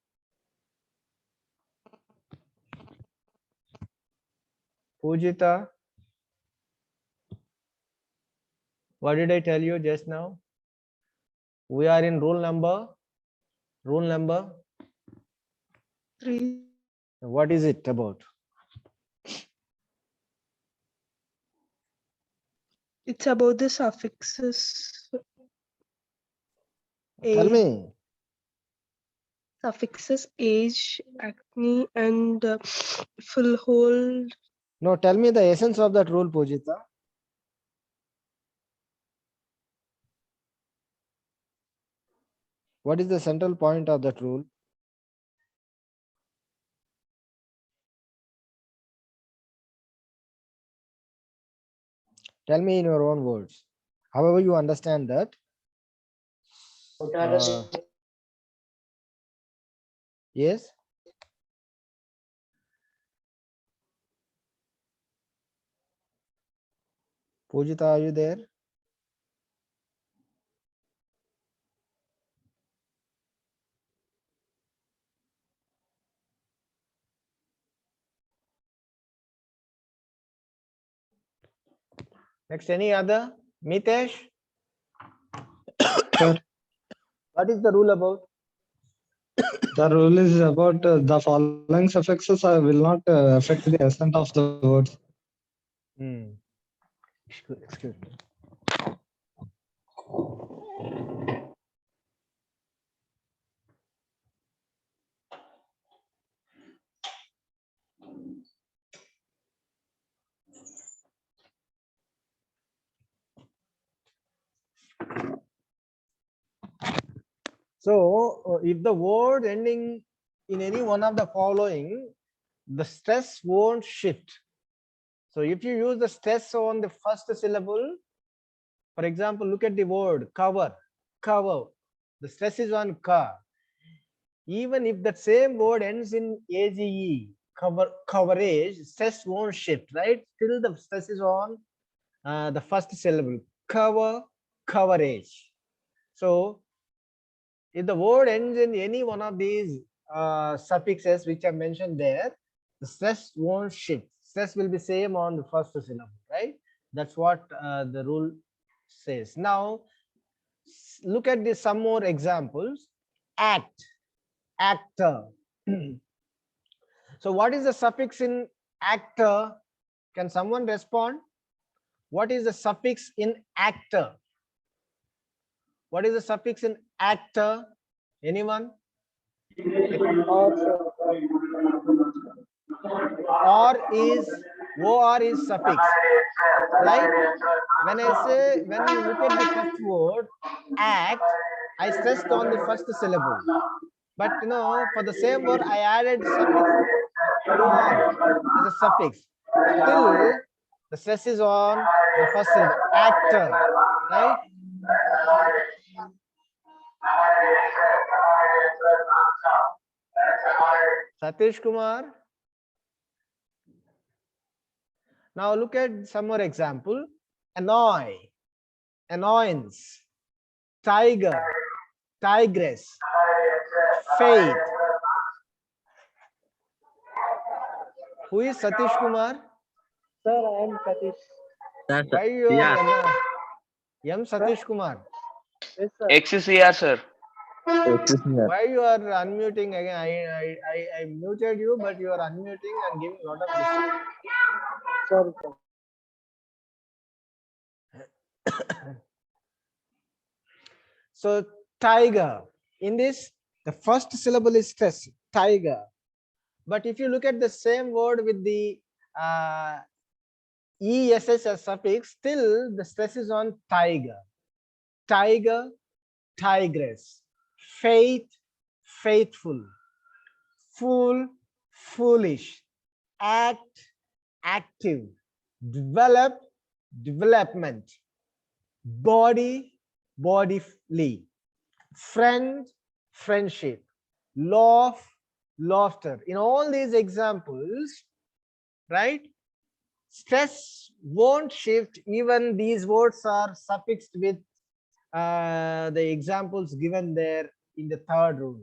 Pujita. What did I tell you just now? We are in rule number 3. what is it about? It's about the suffixes. Tell Age, me. suffixes age, acne, and full hold. No, tell me the essence of that rule, Pujita. What is the central point of that rule? Tell me in your own words. However you understand that. Yes. Pujita, are you there? Next, any other? Mitesh? Sir, What is the rule about? the rule is about the following suffixes will not affect the accent of the words. Excuse me. So, if the word ending in any one of the following, the stress won't shift. So, if you use the stress on the first syllable, for example, look at the word cover, cover. The stress is on ka. Even if that same word ends in age, coverage, stress won't shift, right? Still the stress is on the first syllable, coverage. So if the word ends in any one of these suffixes which are mentioned there, the stress won't shift. Stress will be same on the first syllable, right? That's what the rule says. Now look at this, some more examples. Act, actor. So what is the suffix in actor? Can someone respond? What is the suffix in actor? What is the suffix in actor? Anyone? Or is suffix, right? When you look at the first word, act, I stressed on the first syllable. But for the same word, I added suffix on as a suffix. Still, the stress is on the first syllable, actor, right? Satish Kumar. Now look at some more example. Annoy, annoyance, tiger, tigress, faith. Who is Satish Kumar? Sir, I am Satish. Why you are M Satish Kumar? Yes, sir. XCR, sir. Why you are unmuting again? I muted you, but you are unmuting and giving a lot of disturbance. Sorry, sir. So tiger, in this, the first syllable is stress, tiger. But if you look at the same word with the ESS as suffix, still the stress is on tiger. Tiger, tigress. Faith, faithful. Fool, foolish. Act, active. Develop, development. Body, bodily. Friend, friendship. Laugh, laughter. In all these examples, right, stress won't shift. Even these words are suffixed with the examples given there in the third rule.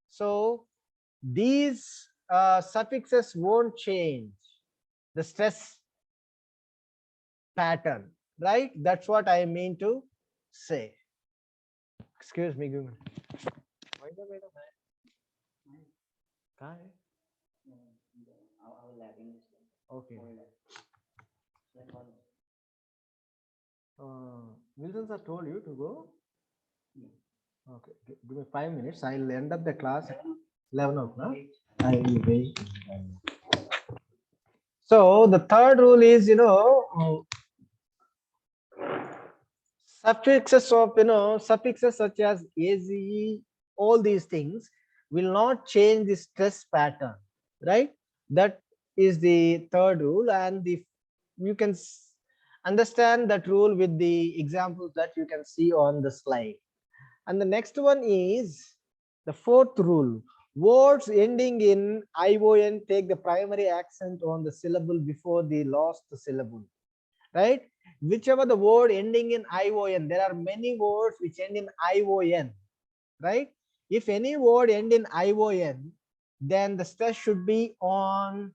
So these suffixes won't change the stress pattern, right? That's what I mean to say. Excuse me, give me. Okay. Wilson sir told you to go? Okay, give me 5 minutes. I'll end up the class at 11 o'clock. I will wait. So the third rule is, suffixes of, suffixes such as AZE, all these things will not change the stress pattern, right? That is the third rule, and you can understand that rule with the examples that you can see on the slide. And the next one is the fourth rule. Words ending in ION take the primary accent on the syllable before the last syllable, right? Whichever the word ending in ION, there are many words which end in ION, right? If any word end in ION, then the stress should be on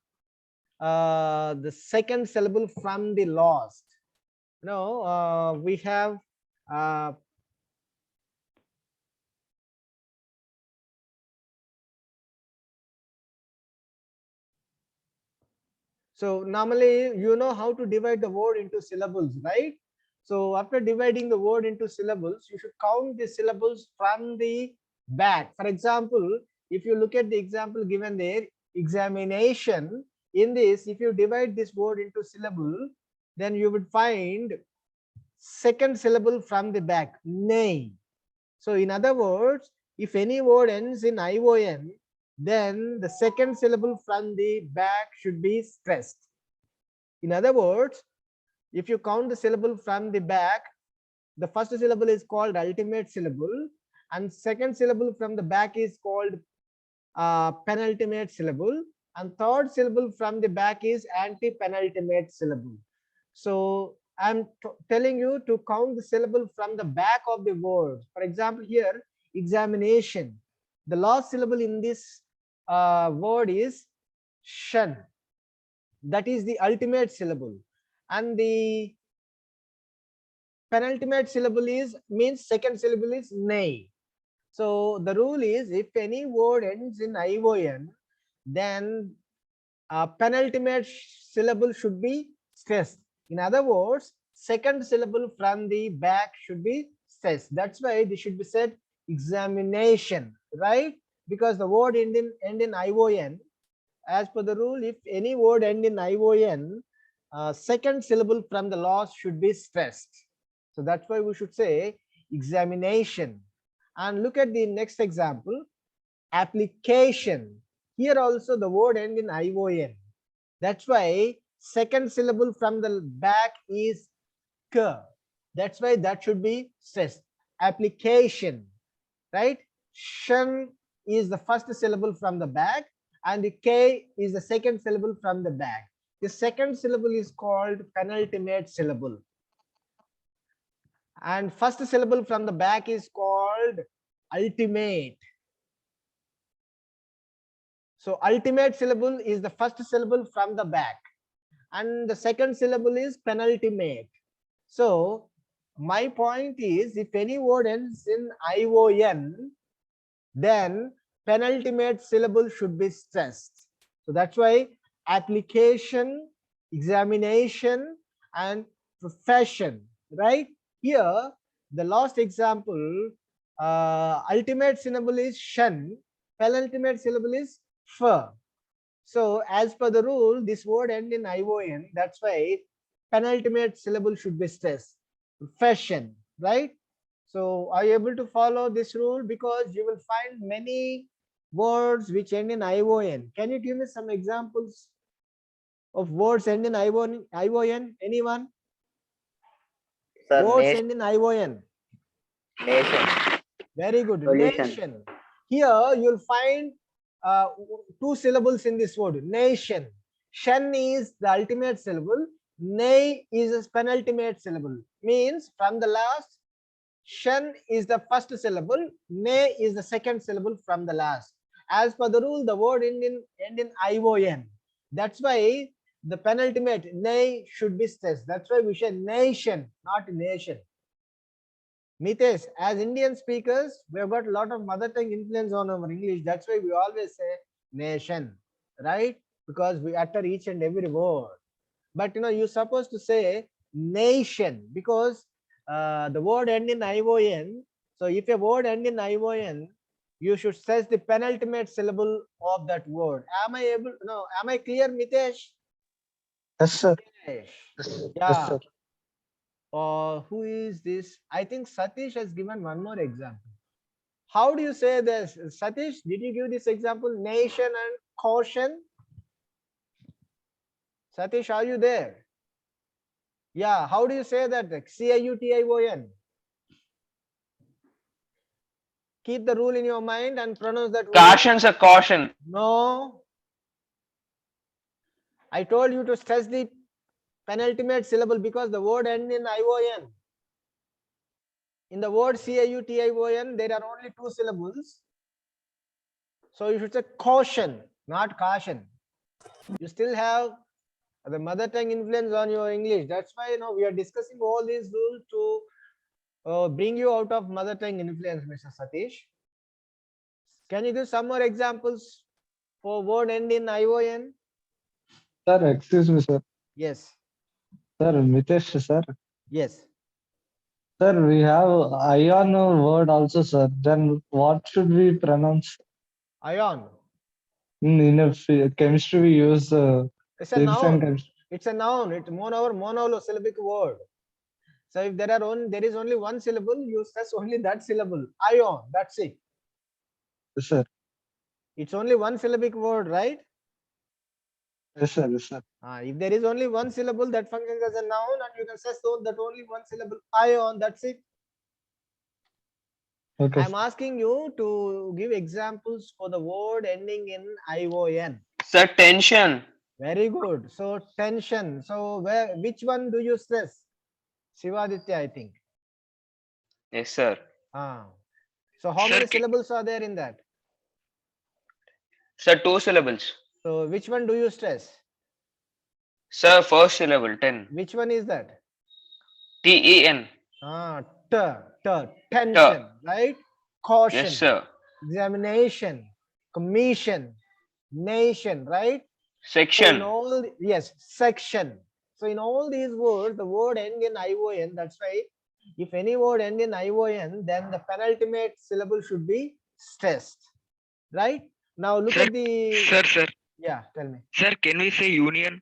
the second syllable from the last. We have so normally you know how to divide the word into syllables, right? So after dividing the word into syllables, you should count the syllables from the back. For example, if you look at the example given there, examination, in this, if you divide this word into syllable, then you would find second syllable from the back, nay. So in other words, if any word ends in ION, then the second syllable from the back should be stressed. In other words, if you count the syllable from the back, the first syllable is called ultimate syllable, and second syllable from the back is called penultimate syllable, and third syllable from the back is anti-penultimate syllable. So I'm telling you to count the syllable from the back of the word. For example, here, examination. The last syllable in this word is shan. That is the ultimate syllable. And the penultimate syllable means second syllable is nay. So the rule is, if any word ends in ION, then penultimate syllable should be stressed. In other words, second syllable from the back should be stressed. That's why this should be said examination, right? Because the word end in ION. As per the rule, if any word end in ION, second syllable from the last should be stressed. So that's why we should say examination. And look at the next example, application. Here also the word end in ION. That's why second syllable from the back is k. That's why that should be stressed. Application, right? Shan is the first syllable from the back and the k is the second syllable from the back. The second syllable is called penultimate syllable. And first syllable from the back is called ultimate. So ultimate syllable is the first syllable from the back and the second syllable is penultimate. So my point is, if any word ends in ION, then penultimate syllable should be stressed. So that's why application, examination and profession, right? Here the last example, ultimate syllable is shan, penultimate syllable is f. So as per the rule, this word end in ION, that's why penultimate syllable should be stressed. Profession, right? So are you able to follow this rule? Because you will find many words which end in ION. Can you give me some examples of words end in ION? Anyone? Sir, Words end in ION. nation, Very good. solution. Nation. Here you'll find two syllables in this word, nation. Shan is the ultimate syllable. Nay is a penultimate syllable. Means from the last, shan is the first syllable, nay is the second syllable from the last. As per the rule, the word end in ION. That's why the penultimate nay should be stressed. That's why we say nation, not nation. Mitesh, as Indian speakers, we have got a lot of mother tongue influence on our English. That's why we always say nation, right? Because we utter each and every word. But you're supposed to say nation because the word end in ION. So if a word end in ION, you should stress the penultimate syllable of that word. Am I clear, Mitesh? Yes, sir. Mitesh. Yes, Yeah. sir. Who is this? I think Satish has given one more example. How do you say this? Satish, did you give this example? Nation and caution? Satish, are you there? Yeah, how do you say that? CAUTION. Keep the rule in your mind and pronounce that word. Caution, sir, caution. No. I told you to stress the penultimate syllable because the word ends in ION. In the word CAUTION, there are only two syllables. So you should say caution, not caution. You still have the mother tongue influence on your English. That's why we are discussing all these rules to bring you out of mother tongue influence, Mr. Satish. Can you give some more examples for word end in ION? Sir, excuse me, sir. Yes. Sir, Mitesh, sir. Yes. Sir, we have ion word also, sir. Then what should we pronounce? Ion. In chemistry, we use It's a physics and noun. chemistry. It's a noun. It's monosyllabic word. So if there is only one syllable, you stress only that syllable. Ion. That's it. Yes, sir. It's only one syllabic word, right? Yes, sir. Yes, sir. If there is only one syllable, that functions as a noun, and you can stress that only one syllable. Ion. That's it. Okay. I'm asking you to give examples for the word ending in ION. Sir, tension. Very good. So tension. So which one do you stress? Shivaditya, I think. Yes, sir. So how Sir, many syllables are there in that? Sir, 2 syllables. So which one do you stress? Sir, first syllable, 10. Which one is that? TEN. Tension, right? Caution. Yes, sir. Examination, commission, nation, right? Section. Yes, section. So in all these words, the word end in ION. That's right. If any word end in ION, then the penultimate syllable should be stressed. Right? Now look Sir, at the. sir. Yeah, tell me. Sir, can we say union?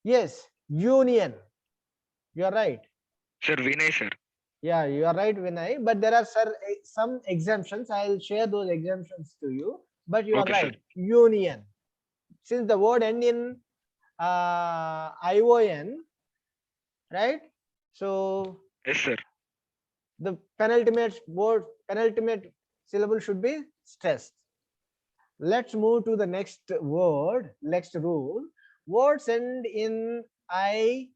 Yes, union. You are right. Sir, Vinay, sir. Yeah, you are right, Vinay. But there are some exemptions. I'll share those exemptions to you. But you are Okay, sir. right. Union. Since the word end in ION, right? So Yes, sir. the penultimate syllable should be stressed. Let's move to the next word, next rule. Words end in I,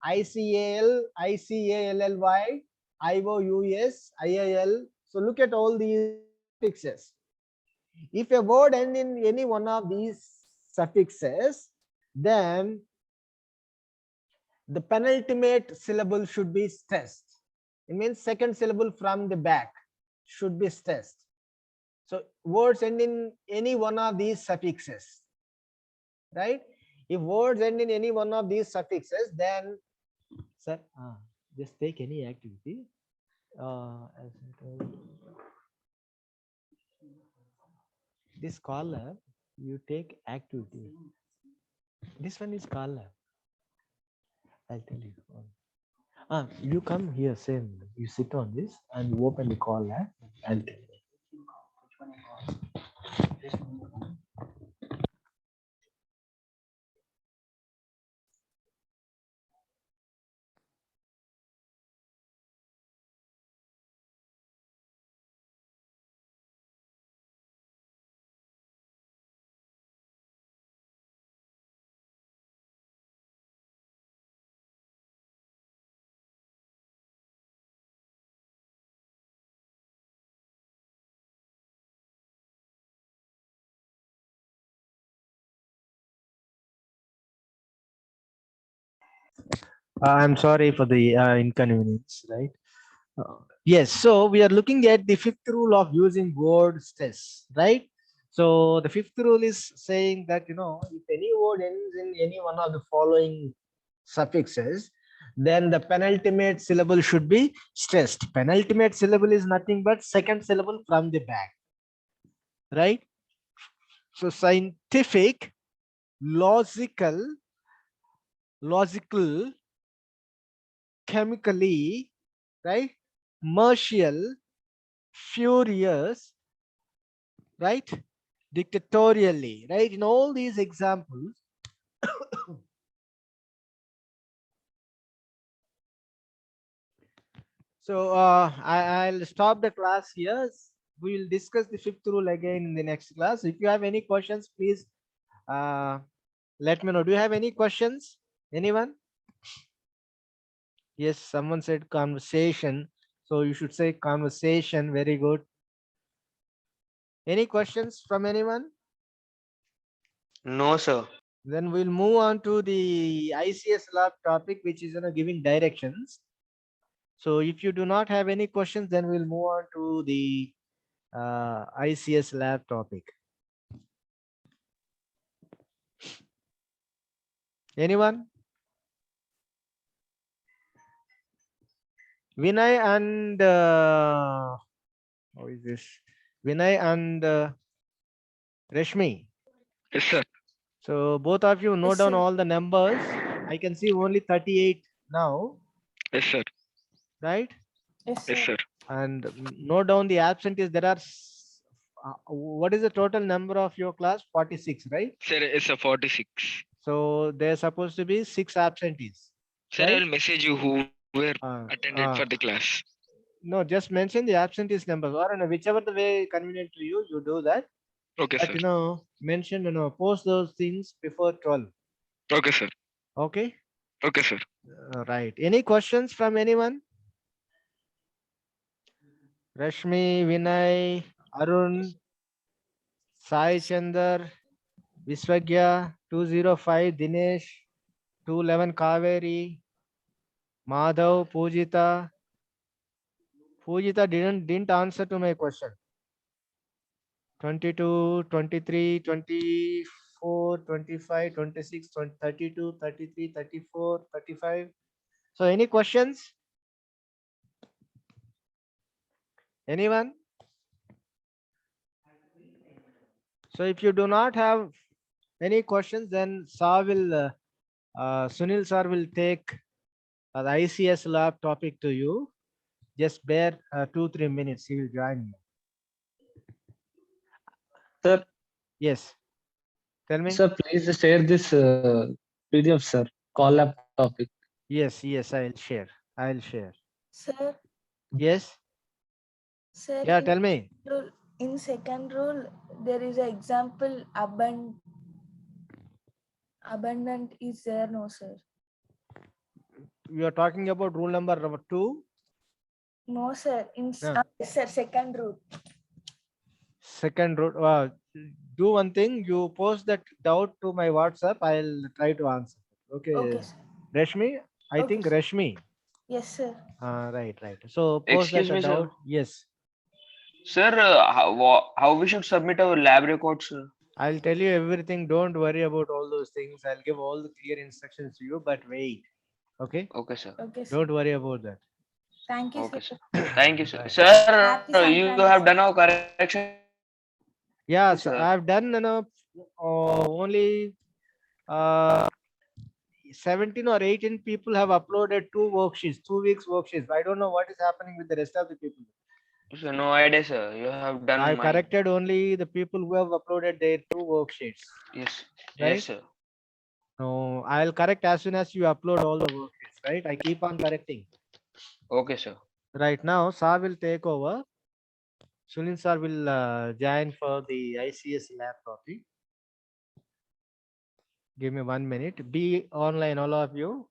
ICAL, ICALLY, IOUS, IIL. So look at all these suffixes. If a word ends in any one of these suffixes, then the penultimate syllable should be stressed. It means second syllable from the back should be stressed. So words end in any one of these suffixes, right? If words end in any one of these suffixes, then sir, just take any activity. As I told, this caller, you take activity. This one is caller. I'll tell you. You come here, same. You sit on this and you open the call app. I'll tell you. I'm sorry for the inconvenience, right? Yes, so we are looking at the fifth rule of using word stress, right? So the fifth rule is saying that, if any word ends in any one of the following suffixes, then the penultimate syllable should be stressed. Penultimate syllable is nothing but second syllable from the back, right? So scientific, logical, chemically, right? Martial, furious, right? Dictatorially, right? In all these examples, so I'll stop the class here. We will discuss the fifth rule again in the next class. If you have any questions, please let me know. Do you have any questions? Anyone? Yes, someone said conversation. So you should say conversation. Very good. Any questions from anyone? No, sir. Then we'll move on to the ICS lab topic, which is giving directions. So if you do not have any questions, then we'll move on to the ICS lab topic. Anyone? Vinay and how is this? Vinay and Rashmi. Yes, sir. So both of you note Yes, down sir. all the numbers. I can see only 38 now, Yes, sir. right? Yes, Yes, sir. sir. And note down the absentees. There are what is the total number of your class? 46, right? Sir, it's a 46. So there's supposed to be 6 absentees. Sir, Right? I'll message you who were Uh, attended for the class. no, just mention the absentees numbers, or whichever the way convenient to you, you do that. Okay, But sir. mention, post those things before 12. Okay, sir. Okay. Okay, sir. Right. Any questions from anyone? Rashmi, Vinay, Arun, Sai Chandar, Viswagya, 205, Dinesh, 211, Kaveri, Madhav, Pujita. Pujita didn't answer to my question. 22, 23, 24. 24, 25, 26, 32, 33, 34, 35. So any questions? Anyone? So if you do not have any questions, then Sunil sir will take the ICS lab topic to you. Just bear 2-3 minutes. He will join you. Sir, Yes. Tell me. sir, please share this PDF, sir. Call lab topic. Yes, I'll share. Sir, Yes. sir, Yeah, tell me. in second rule, there is an example abundant is there, no, sir? You are talking about rule number 2. No, sir. Yeah. Sir, second rule. Second route. Do one thing. You post that doubt to my WhatsApp. I'll try to answer. Okay. Okay, sir. Rashmi. I Okay, think sir. Rashmi. Yes, sir. Right. So post Excuse that me, doubt. sir. Yes. Sir, how we should submit our lab records, sir? I'll tell you everything. Don't worry about all those things. I'll give all the clear instructions to you. But wait. Okay. Okay, sir. Okay, sir. Don't worry about that. Thank you, Okay, sir. sir. Thank you, sir. Right. Sir, Happy you Sankranti, have sir. done our correction. Yes, sir. I've done only 17 or 18 people have uploaded 2 worksheets, 2 weeks worksheets. I don't know what is happening with the rest of the people. So no idea, sir. You have done I've mine. corrected only the people who have uploaded their 2 worksheets. Yes. Right? Yes, sir. No, I'll correct as soon as you upload all the worksheets, right? I keep on correcting. Okay, sir. Right now, Sa will take over. Sunil sir will join for the ICS lab topic. Give me 1 minute. Be online, all of you.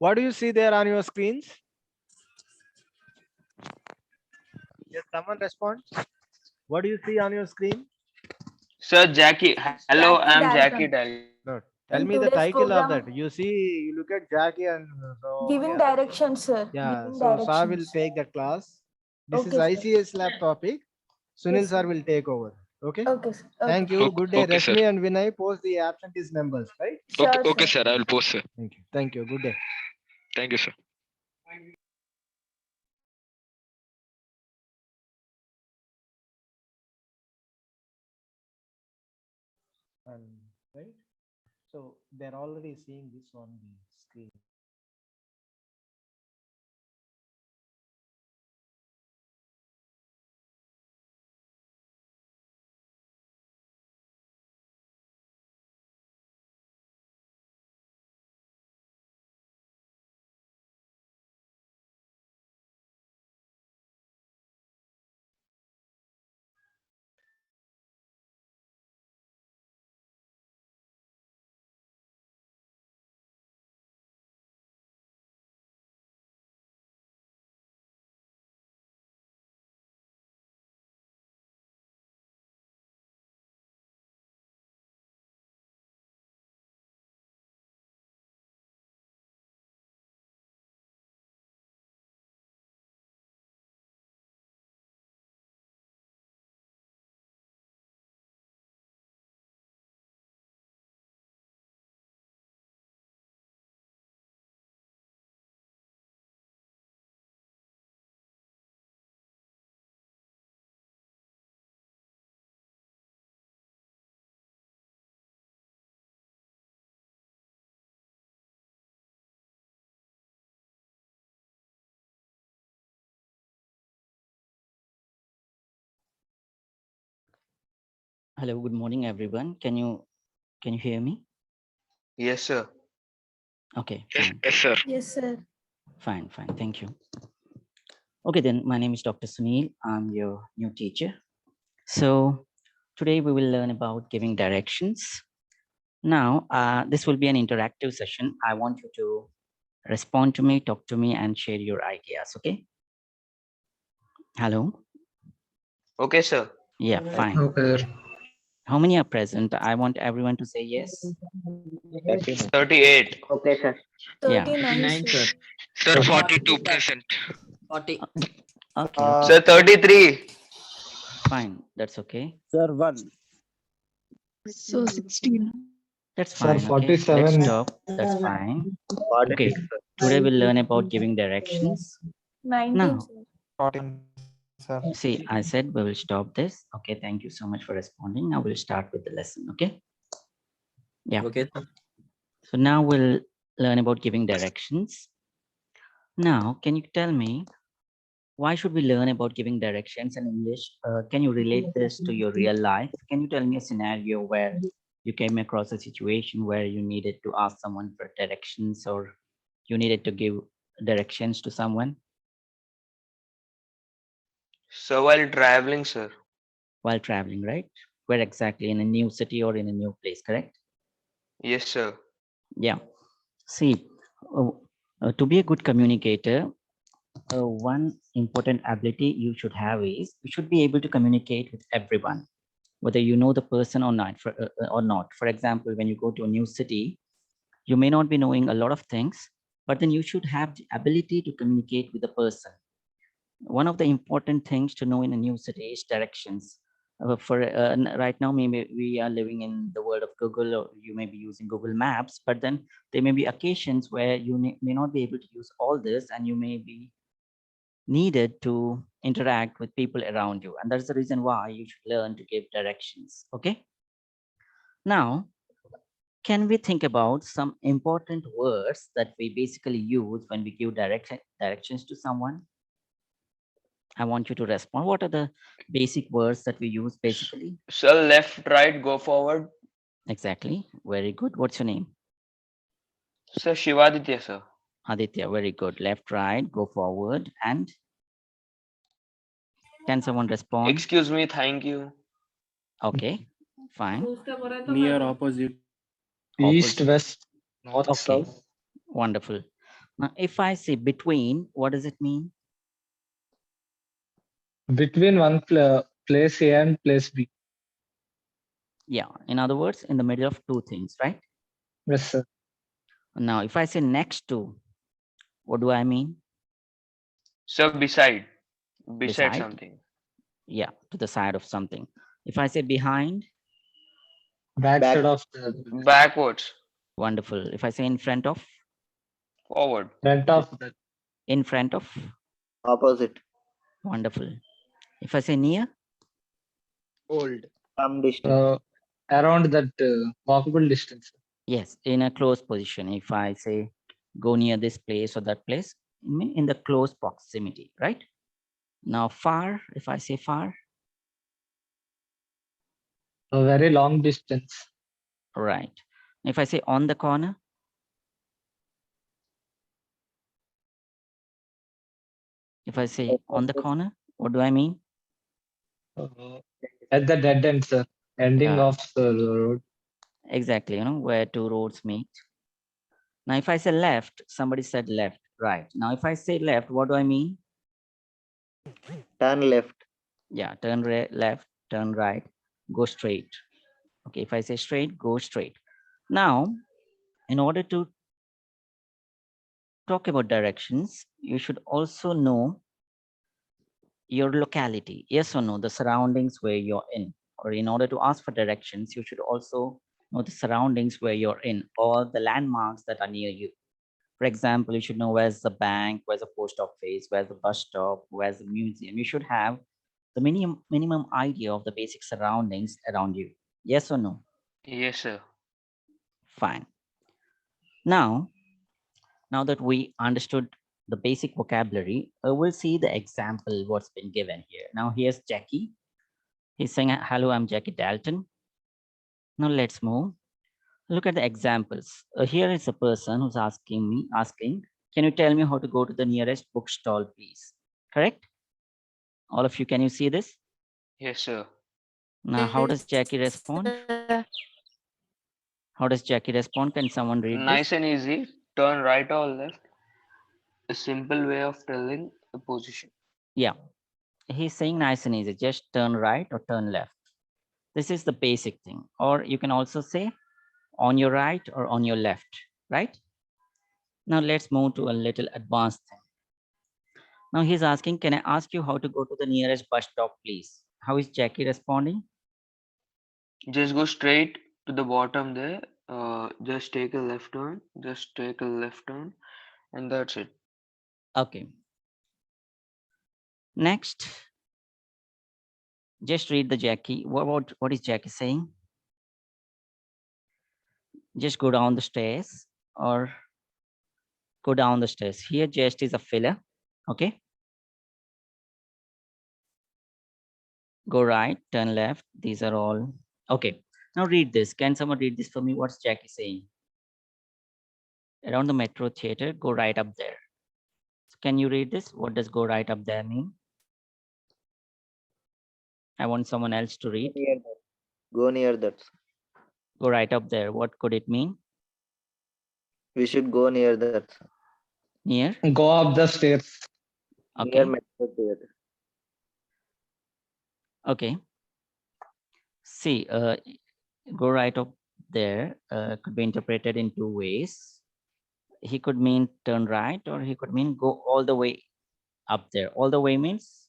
What do you see there on your screens? Yes, someone respond. What do you see on your screen? Sir, Jackie. Hello, Jackie I am diagram. Jackie Dal. No, tell In me the today's title of program, that. You see, you look at Jackie and so giving yeah, directions, sir. yeah. Giving So Sa will directions. take that class. This is Okay, sir. ICS lab topic. Sunil Yes, sir sir. will take over. Okay. Okay, sir. Okay. Thank you. Good day. Okay, sir. Rashmi and Vinay post the absentees numbers, right? Sure, Okay, sir. sir. I will post, sir. Thank you. Thank you. Good day. Thank you, sir. Right. So they're already seeing this on the screen. Hello, good morning, everyone. Can you hear me? Yes, sir. Okay, Yes, fine, yes, sir. Yes, sir. fine. Thank you. Okay, then my name is Dr. Sunil. I'm your new teacher. So today we will learn about giving directions. Now, this will be an interactive session. I want you to Respond to me, talk to me, and share your ideas. Okay. Hello. Okay, sir. Yeah, fine. Okay. How many are present? I want everyone to say yes. 38. Okay, sir. Yeah. 39, sir. Sir, 42%. 40. Okay. Sir, 33. Fine. That's okay. Sir, 1. So 16. That's Sir, fine. Okay. Let's 47. stop. That's fine. 46, Okay. sir. Today we'll learn about giving directions. 19, Now, sir. 14, sir. see, I said we will stop this. Okay. Thank you so much for responding. Now we'll start with the lesson. Okay. Yeah. Okay, sir. So now we'll learn about giving directions. Now, can you tell me why should we learn about giving directions in English? Can you relate this to your real life? Can you tell me a scenario where you came across a situation where you needed to ask someone for directions or you needed to give directions to someone So while traveling, sir. while traveling, right? Where exactly? In a new city or in a new place, correct? Yes, sir. Yeah. See, to be a good communicator, one important ability you should have is you should be able to communicate with everyone, whether you know the person or not. For example, when you go to a new city, you may not be knowing a lot of things, but then you should have the ability to communicate with the person. One of the important things to know in a new city is directions. Right now, maybe we are living in the world of Google, or you may be using Google Maps, but then there may be occasions where you may not be able to use all this, and you may be needed to interact with people around you. And that's the reason why you should learn to give directions. Okay. Now, can we think about some important words that we basically use when we give directions to someone? I want you to respond. What are the basic words that we use basically? Sir, left, right, go forward. Exactly. Very good. What's your name? Sir, Shivaditya, sir. Aditya. Very good. Left, right, go forward. And can someone respond? Excuse me, thank you. Okay, fine. Near, opposite. East, Opposite. west, north, Okay, south. wonderful. Now, if I say between, what does it mean? Between one place A and place B. Yeah, in other words, in the middle of two things, right? Yes, sir. Now, if I say next to, what do I mean? Sir, beside. Beside Beside? something. Yeah, to the side of something. If I say behind? Backside of Backwards. Wonderful. If I say in front of? Forward. front of the In front of? Opposite. Wonderful. If I say near? Old. Some distance. around that walkable distance. Yes, in a close position. If I say go near this place or that place, I mean in the close proximity, right? Now far, if I say far? A very long distance. Right. If I say on the corner? If I say on the corner, what do I mean? At the dead end, sir. Ending Yeah. of the road. Exactly, where two roads meet. Now, if I say left, somebody said left, right. Now, if I say left, what do I mean? Turn left. Yeah, turn left, turn right, go straight. Okay, if I say straight, go straight. Now, in order to talk about directions, you should also know your locality. Yes or no, the surroundings where you're in. Or in order to ask for directions, you should also know the surroundings where you're in or the landmarks that are near you. For example, you should know where's the bank, where's the post office, where's the bus stop, where's the museum. You should have the minimum idea of the basic surroundings around you. Yes or no? Yes, sir. Fine. Now that we understood the basic vocabulary, we'll see the example what's been given here. Now here's Jackie. He's saying, hello, I'm Jackie Dalton. Now let's move. Look at the examples. Here is a person who's asking, can you tell me how to go to the nearest bookstall, please? Correct? All of you, can you see this? Yes, sir. Now, how does Jackie respond? How does Jackie respond? Can someone read Nice this? and easy. Turn right or left. a simple way of telling a position. Yeah, he's saying nice and easy, just turn right or turn left. This is the basic thing. Or you can also say on your right or on your left, right? Now let's move to a little advanced thing. Now he's asking, can I ask you how to go to the nearest bus stop, please? How is Jackie responding? Just go straight to the bottom there. Just take a left turn. Just take a left turn, and that's it. Okay. Next, just read the Jackie. What is Jackie saying? Just go down the stairs or go down the stairs. Here, just is a filler. Okay. Go right, turn left. These are all. Okay. Now read this. Can someone read this for me? What's Jackie saying? Around the Metro Theater, go right up there. So can you read this? What does go right up there mean? I want someone else to read. Go near that. Go right up there. What could it mean? We should go near that. Near? Go up the stairs. Okay. Near Metro Theater. Okay. See, go right up there could be interpreted in two ways. He could mean turn right, or he could mean go all the way up there. All the way means?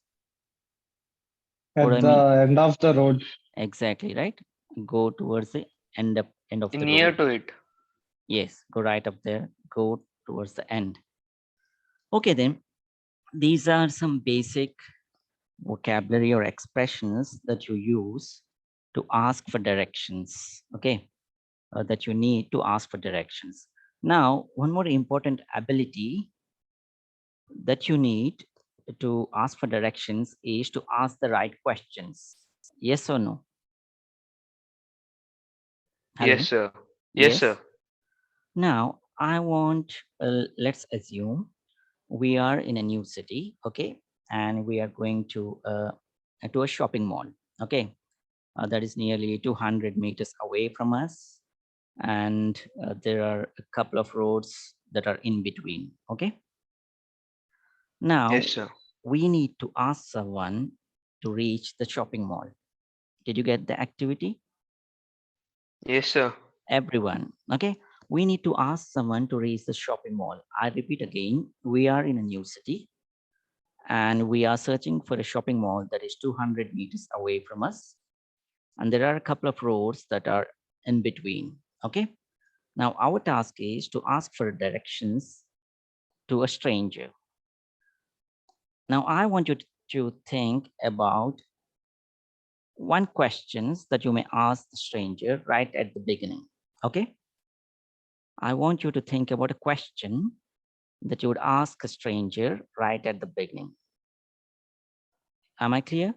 At What do I the mean? end of the road. Exactly, right? Go towards the end of the Near road. to it. Yes, go right up there, go towards the end. Okay, then these are some basic vocabulary or expressions that you use to ask for directions. Okay, that you need to ask for directions. Now, one more important ability that you need to ask for directions is to ask the right questions. Yes or no? Hello? Yes, sir. Yes, sir. Now, I want, let's assume we are in a new city, okay? And we are going to a shopping mall, okay? That is nearly 200 meters away from us. And there are a couple of roads that are in between, okay? Now, Yes, sir. we need to ask someone to reach the shopping mall. Did you get the activity? Yes, sir. Everyone, okay? We need to ask someone to reach the shopping mall. I repeat again, we are in a new city and we are searching for a shopping mall that is 200 meters away from us. And there are a couple of roads that are in between, okay? Now, our task is to ask for directions to a stranger. Now, I want you to think about one questions that you may ask the stranger right at the beginning, okay? I want you to think about a question that you would ask a stranger right at the beginning. Am I clear?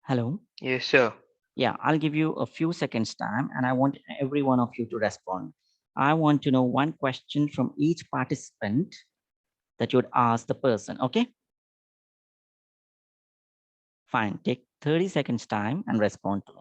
Hello? Yes, sir. Yeah, I'll give you a few seconds time and I want every one of you to respond. I want to know one question from each participant that you would ask the person, okay? Fine, take 30 seconds time and respond to me.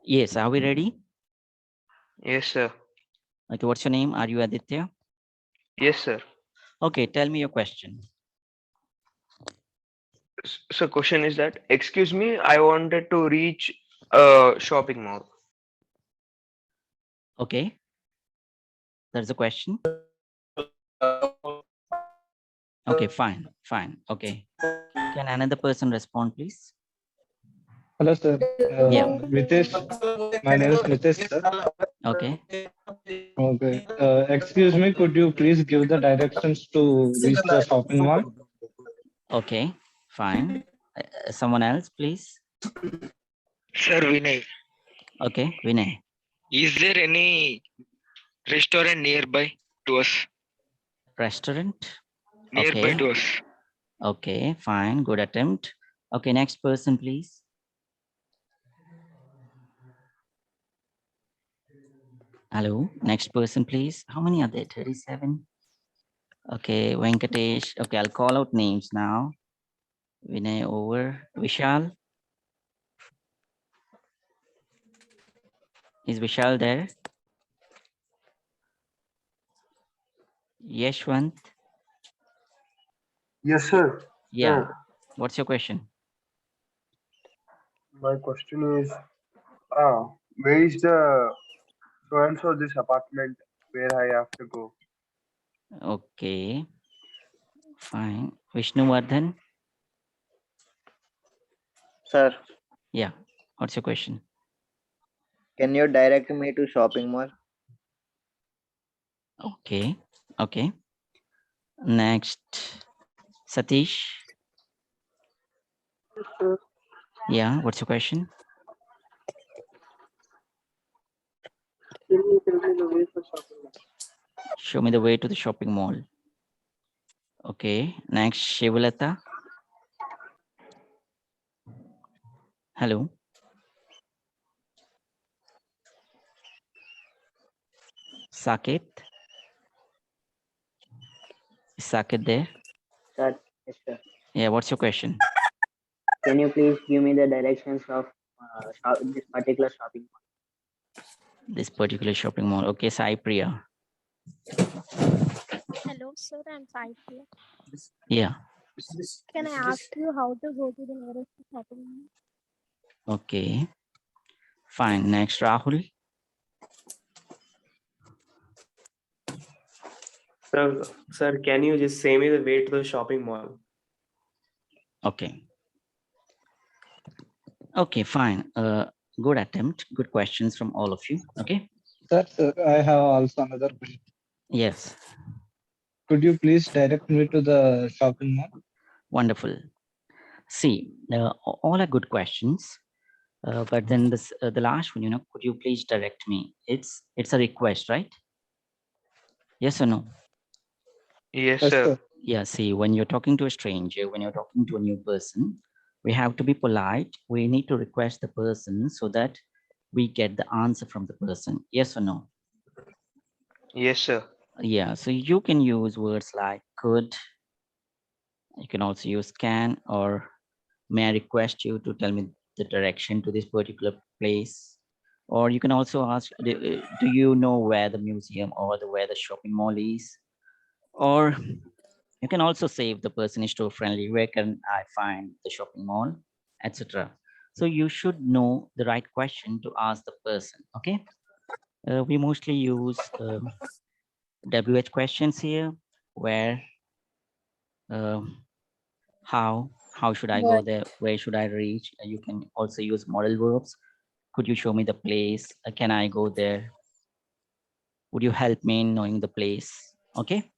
Yes, are we ready? Yes, sir. Okay, what's your name? Are you Aditya? Yes, sir. Okay, tell me your question. So question is that, excuse me, I wanted to reach a shopping mall. Okay, that's the question. Okay, fine, fine. Okay, can another person respond, please? Hello, sir. Yeah. Mitesh. My name is Mitesh, sir. Okay. Okay. Excuse me, could you please give the directions to reach the shopping mall? Okay, fine. Someone else, please. Sir Vinay, Okay, Vinay. is there any Restaurant nearby to us. Restaurant. Nearby Okay. to us. Okay, fine. Good attempt. Okay, next person, please. Hello, next person, please. How many are there? 37. Okay, Venkatesh. Okay, I'll call out names now. Vinay over. Vishal. Is Vishal there? Yeshwant. Yes, sir. Yeah. What's your question? My question is, where is the so and so this apartment where I have to go? Okay, fine. Vishnuvardhan. Sir, Yeah. What's your question? can you direct me to shopping mall? Okay. Okay. Next, Satish. Yeah. What's your question? Can you tell me the way for shopping mall? Show me the way to the shopping mall. Okay. Next, Shivalata. Hello. Saket. Is Saket there? Sir, yes, sir. Yeah. What's your question? Can you please give me the directions of this particular shopping mall? This particular shopping mall. Okay, Sai Priya. Hello, sir. I'm Saitya. Yeah. Can I ask you how to go to the nearest shopping mall? Okay. Fine. Next, Rahul. Sir, can you just say me the way to the shopping mall? Okay. Okay, fine. Good attempt. Good questions from all of you. Okay. Sir, I have also another question. Yes. Could you please direct me to the shopping mall? Wonderful. See, all are good questions. But then this the last one, could you please direct me? It's a request, right? Yes or no? Yes, sir. Yeah, see, when you're talking to a stranger, when you're talking to a new person, we have to be polite. We need to request the person so that we get the answer from the person. Yes or no? Yes, sir. Yeah, so you can use words like could. You can also use can, or may I request you to tell me the direction to this particular place? Or you can also ask, do you know where the museum or where the shopping mall is? Or you can also say if the person is too friendly, where can I find the shopping mall, etc. So you should know the right question to ask the person. Okay. We mostly use WH questions here, where, how should I go there? Where should I reach? You can also use modal verbs. Could you show me the place? Can I go there? Would you help me in knowing the place? Okay.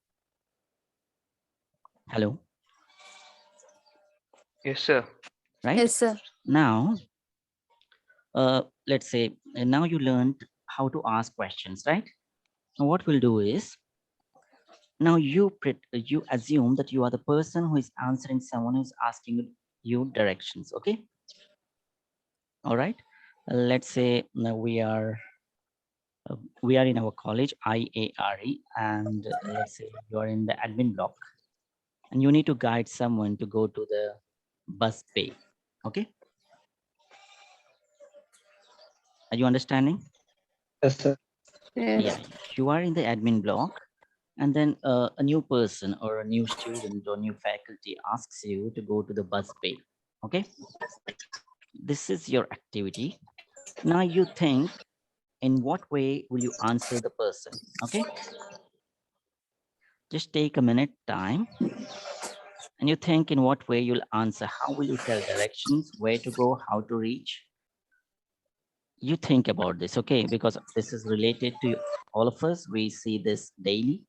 Hello. Yes, sir. Right? Yes, sir. Now, let's say, now you learned how to ask questions, right? Now what we'll do is, now you assume that you are the person who is answering someone who's asking you directions. Okay. All right. Let's say now we are in our college, IARE, and let's say you are in the admin block, and you need to guide someone to go to the bus bay. Okay. Are you understanding? Yes, sir. Yeah, you are in the admin block, and then a new person or a new student or new faculty asks you to go to the bus bay. Okay. This is your activity. Now you think, in what way will you answer the person? Okay. Just take a minute time and you think in what way you'll answer. How will you tell directions, where to go, how to reach? You think about this, okay? Because this is related to all of us. We see this daily.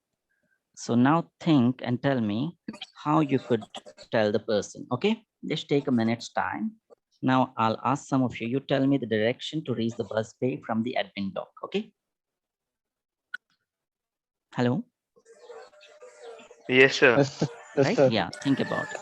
So now think and tell me how you could tell the person, okay? Just take a minute's time. Now I'll ask some of you, you tell me the direction to reach the bus bay from the admin block, okay? Hello? Yes, sir. Yes, yes, Right? sir. Yeah, think about it.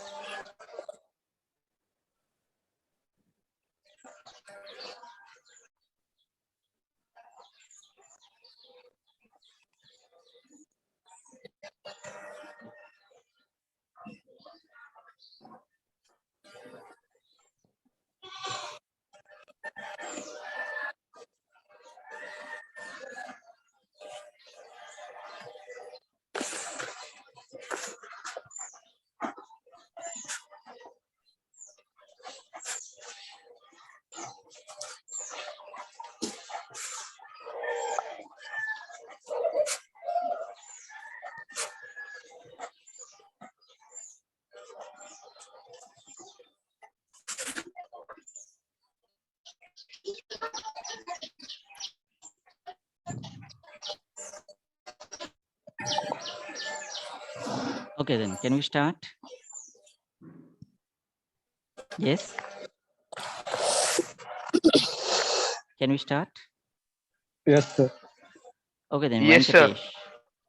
Okay, then can we start? Yes? Can we start? Yes, sir. Okay, then Yes, sir. Venkatesh.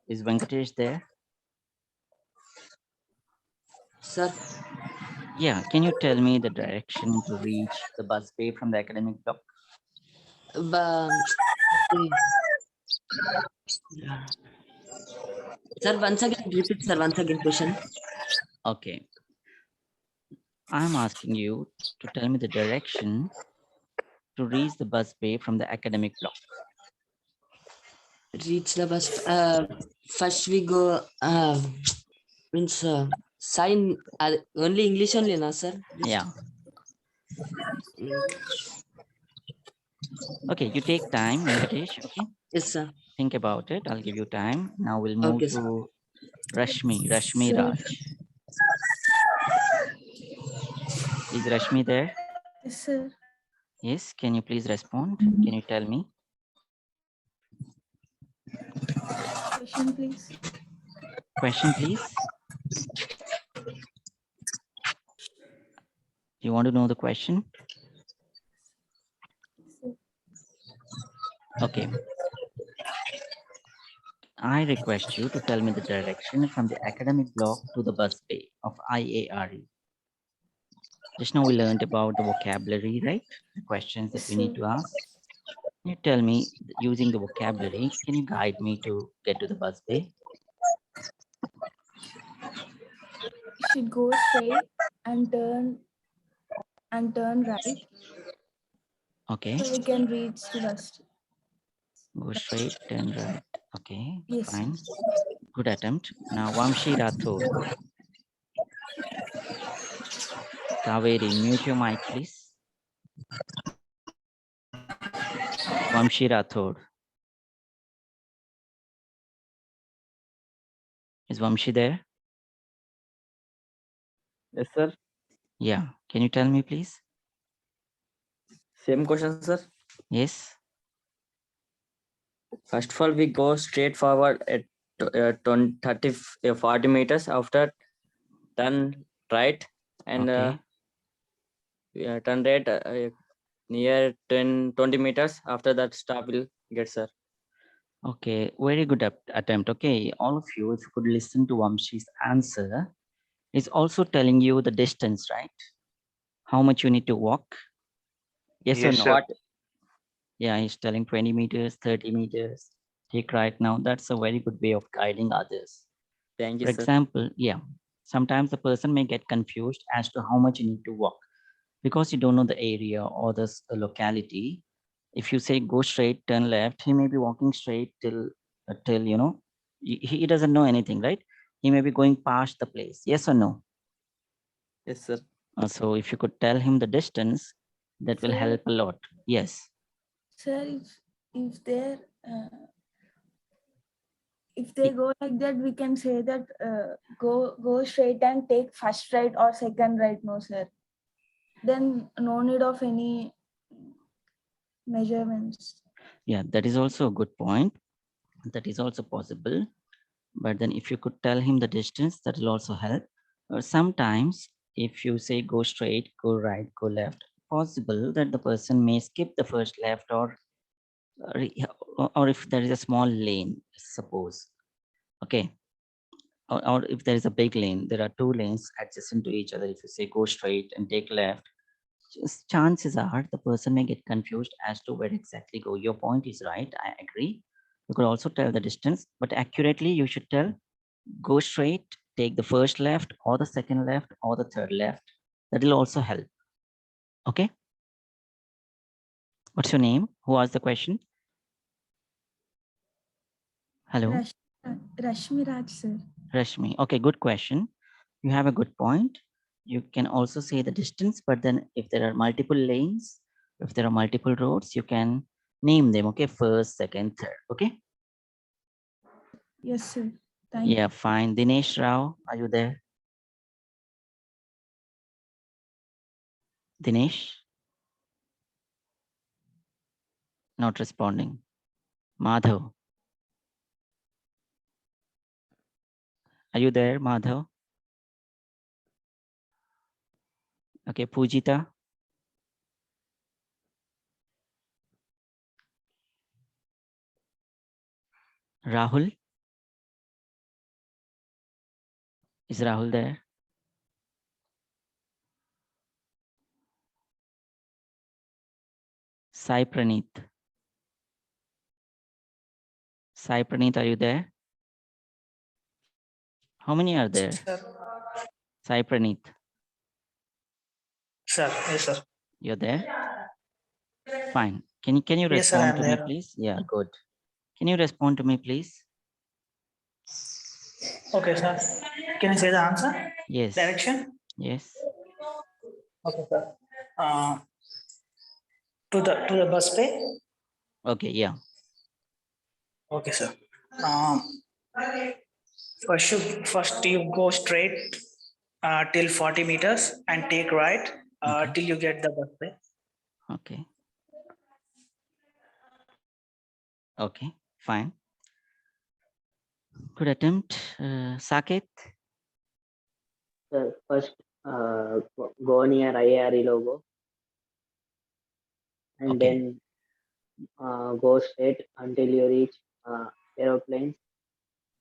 Is Venkatesh there? Sir, Yeah, can you tell me the direction to reach the bus bay from the academic block? sir, once again, repeat, sir, once again question. Okay. I'm asking you to tell me the direction to reach the bus bay from the academic block. Reach the bus. First we go, means sign, only English only, na, sir? Yeah. Okay, you take time, Venkatesh. Okay. Yes, sir. Think about it. I'll give you time. Now we'll move Okay, sir. to Rashmi Sir. Raj. Is Rashmi there? Yes, sir. Yes. Can you please respond? Can you tell me? Question, please. Question, please. You want to know the question? Okay. I request you to tell me the direction from the academic block to the bus bay of IARE. Just now we learned about the vocabulary, right? The questions that we need to ask. Can you tell me, using the vocabulary, can you guide me to get to the bus bay? Should go straight and turn right. Okay. So we can reach the bus. Go straight, turn right. Okay, Yes, fine. Good attempt. Now, Vamshi Rathod. Kaveri, mute your mic, please. Vamshi Rathod. Is Vamshi there? Yes, sir. Yeah. Can you tell me, please? Same question, sir. Yes. First of all, we go straight forward at 40 meters. After turn right and Okay. turn right near 20 meters. After that, stop will get, sir. Okay, very good attempt. Okay, all of you, if you could listen to Vamshi's answer, it's also telling you the distance, right? How much you need to walk? Yes or Yes, no? sir. Yeah, he's telling 20 meters, 30 meters. Take right now. That's a very good way of guiding others. Thank you, For sir. example, yeah, sometimes the person may get confused as to how much you need to walk because you don't know the area or the locality. If you say go straight, turn left, he may be walking straight till you know, he doesn't know anything, right? He may be going past the place. Yes or no? Yes, sir. So if you could tell him the distance, that will Sir. help a lot. Yes. Sir, if they're if they go like that, we can say that go straight and take first right or second right. No, sir. Then no need of any measurements. Yeah, that is also a good point. That is also possible. But then if you could tell him the distance, that will also help. Sometimes if you say go straight, go right, go left, possible that the person may skip the first left or if there is a small lane, suppose. Okay. Or if there is a big lane, there are two lanes adjacent to each other. If you say go straight and take left, chances are the person may get confused as to where exactly go. Your point is right. I agree. You could also tell the distance, but accurately you should tell go straight, take the first left or the second left or the third left. That will also help. Okay. What's your name? Who asked the question? Hello. Rashmi Raj, sir. Rashmi. Okay, good question. You have a good point. You can also say the distance, but then if there are multiple lanes, if there are multiple roads, you can name them. Okay, first, second, third. Okay. Yes, sir. Thank Yeah, you. fine. Dinesh Rao, are you there? Dinesh? Not responding. Madhav. Are you there, Madhav? Okay, Pujita. Rahul? Is Rahul there? Sai Praneeth. Sai Praneeth, are you there? How many are there? Sir. Sai Praneeth. Sir, yes, sir. You're there? Fine. Can you Yes, sir, I respond am to me, there. please? Yeah, good. Can you respond to me, please? Okay, sir. Can you say the answer? Yes. Direction? Yes. Okay, sir. To the bus bay? Okay, yeah. Okay, sir. First you go straight till 40 meters and take right till you get the bus bay. Okay. Okay, fine. Good attempt. Saket? Sir, first go near IARE logo and Okay. then go straight until you reach aeroplanes.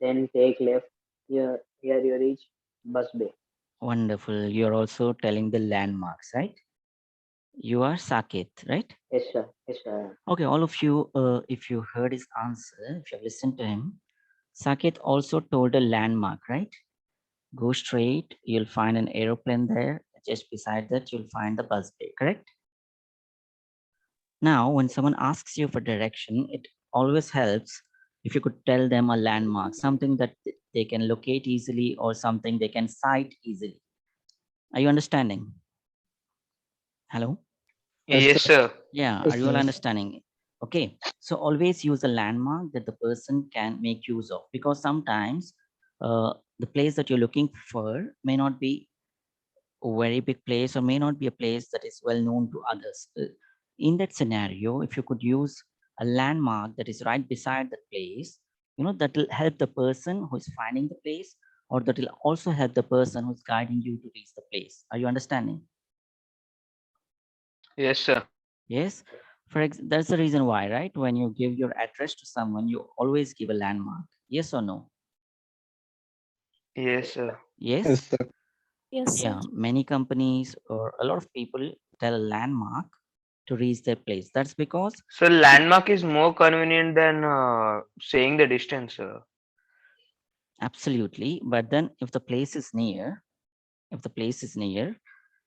Then take left. Here you reach bus bay. Wonderful. You're also telling the landmarks, right? You are Saket, right? Yes, sir. Yes, sir. Okay, all of you, if you heard his answer, if you have listened to him, Saket also told a landmark, right? Go straight, you'll find an aeroplane there. Just beside that, you'll find the bus bay, correct? Now, when someone asks you for direction, it always helps if you could tell them a landmark, something that they can locate easily or something they can cite easily. Are you understanding? Hello? Yes, sir. Yeah, are you all understanding? Okay, so always use a landmark that the person can make use of, because sometimes the place that you're looking for may not be a very big place or may not be a place that is well known to others. In that scenario, if you could use a landmark that is right beside the place, that will help the person who is finding the place, or that will also help the person who's guiding you to reach the place. Are you understanding? Yes, sir. Yes. That's the reason why, right? When you give your address to someone, you always give a landmark. Yes or no? Yes, sir. Yes. Yes, sir. Yes, sir. Yeah. Many companies or a lot of people tell a landmark to reach their place. That's because So landmark is more convenient than saying the distance, sir. absolutely. But then if the place is near,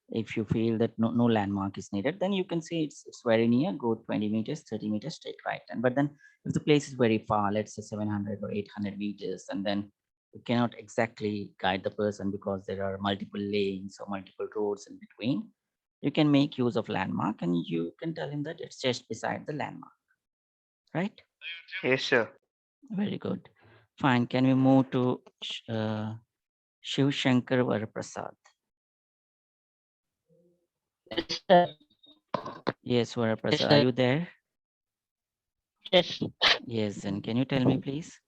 if you feel that no landmark is needed, then you can say it's very near, go 20 meters, 30 meters, take right. But then if the place is very far, let's say 700 or 800 meters, and then you cannot exactly guide the person because there are multiple lanes or multiple roads in between, you can make use of landmark and you can tell him that it's just beside the landmark, right? Yes, sir. Very good. Fine. Can we move to Shiv Shankar Varaprasad? Yes, sir. Yes, Varaprasad, Yes, are sir. you there? Yes. Yes, and can you tell me, please?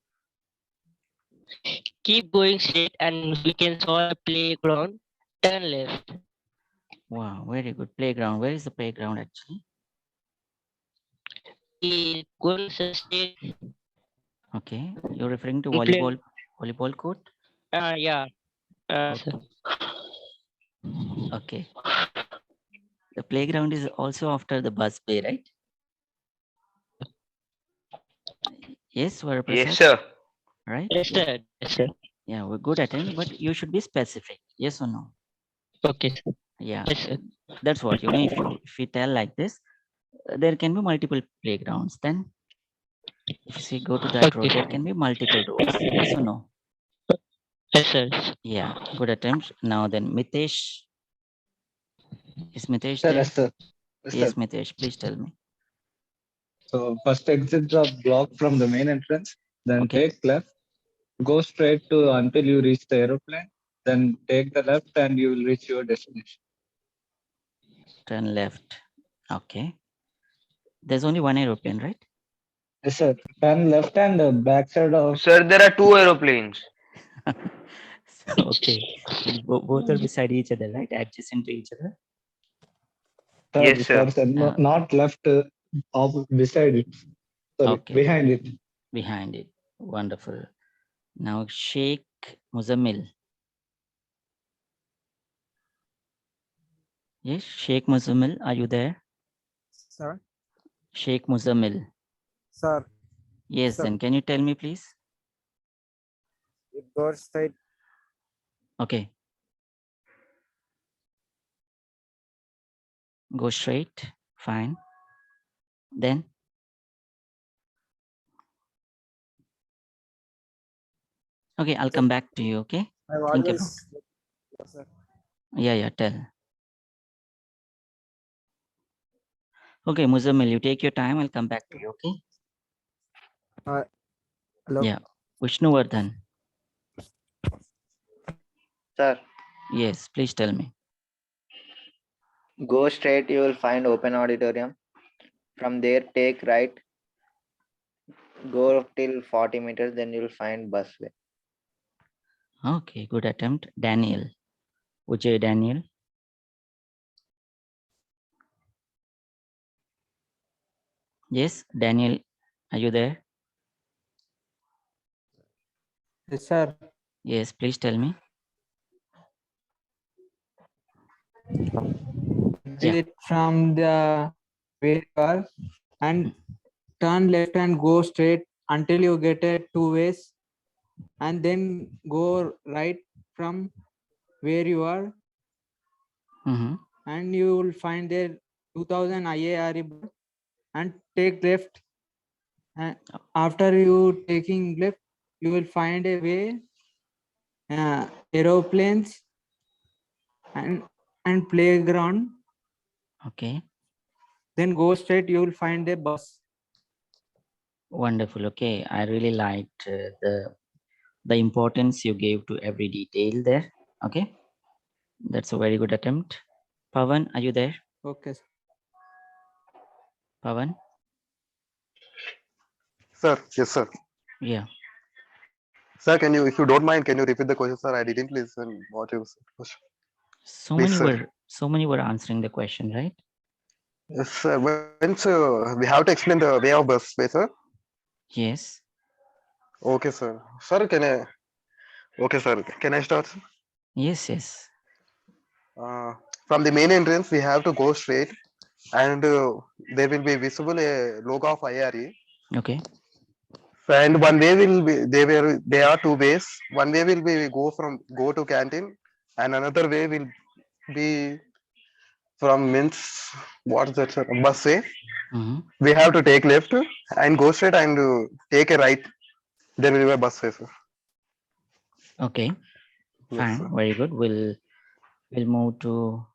Keep going straight and we can saw a playground. Turn left. Wow, very good. Playground. Where is the playground actually? Going straight. Okay, you're referring to And play. volleyball. volleyball court? Yeah. Okay. Okay. The playground is also after the bus bay, right? Yes, Varaprasad? Yes, sir. Right? Yes, Yeah. sir. Yes, sir. Yeah, we're good at it, but you should be specific. Yes or no? Okay, sir. Yeah. Yes, sir. That's what, if you tell like this, there can be multiple playgrounds. Then if you say go to that road, there can be multiple roads. Yes or no? Yes, sir. Yeah, good attempt. Now then, Mitesh. Is Mitesh Sir, there? yes, sir. Yes, Yes, sir. Mitesh, please tell me. So first exit the block from the main entrance, then Okay. take left, go straight to until you reach the aeroplane, then take the left and you will reach your destination. Turn left. Okay. There's only one aeroplane, right? Yes, sir. Turn left and backside of. Sir, there are 2 aeroplanes. Okay. Both are beside each other, right? Adjacent to each other. Sir, Yes, sir. sir, not left, beside it. Sorry, Okay. behind it. Behind it. Wonderful. Now Sheikh Muzammil. Yes, Sheikh Muzammil, are you there? Sir. Sheikh Muzammil. Sir. Yes, Sir. then can you tell me, please? It goes straight. Okay. Go straight. Fine. Then? Okay, I'll come back to you, okay? I've Think about always. Yes, sir. Yeah, tell. Okay, Muzammil, you take your time. I'll come back to you, okay? Hello. Yeah. Vishnuvardhan. Sir, Yes, please tell me. go straight, you will find open auditorium. From there, take right. Go till 40 meters, then you will find busway. Okay, good attempt. Daniel. Ujay Daniel. Yes, Daniel, are you there? Yes, sir. Yes, please tell me. Exit from the where you are and turn left and go straight until you get a 2 ways, and then go right from where you are, and you will find there 2000 IARE bus and take left. And after you taking left, you will find a way, aeroplanes and playground. Okay. Then go straight, you will find a bus. Wonderful. Okay, I really liked the importance you gave to every detail there. Okay, that's a very good attempt. Pavan, are you there? Okay. Pavan? Sir, yes, sir. Yeah. Sir, can you, if you don't mind, can you repeat the question, sir? I didn't listen what you said. So Please, many were answering the question, right? Yes, sir. When we have to explain the way of busway, sir. Yes. Okay, sir. Sir, can I? Okay, sir. Can I start? Sir? Yes. From the main entrance, we have to go straight, and there will be visible a logo of IRE. Okay. And one way will be there are 2 ways. One way will be go to canteen, and another way will be from means what's that, sir? Busway. We have to take left and go straight and take a right. There will be a busway, sir. Okay. Yes, Fine. sir. Very good. We'll move to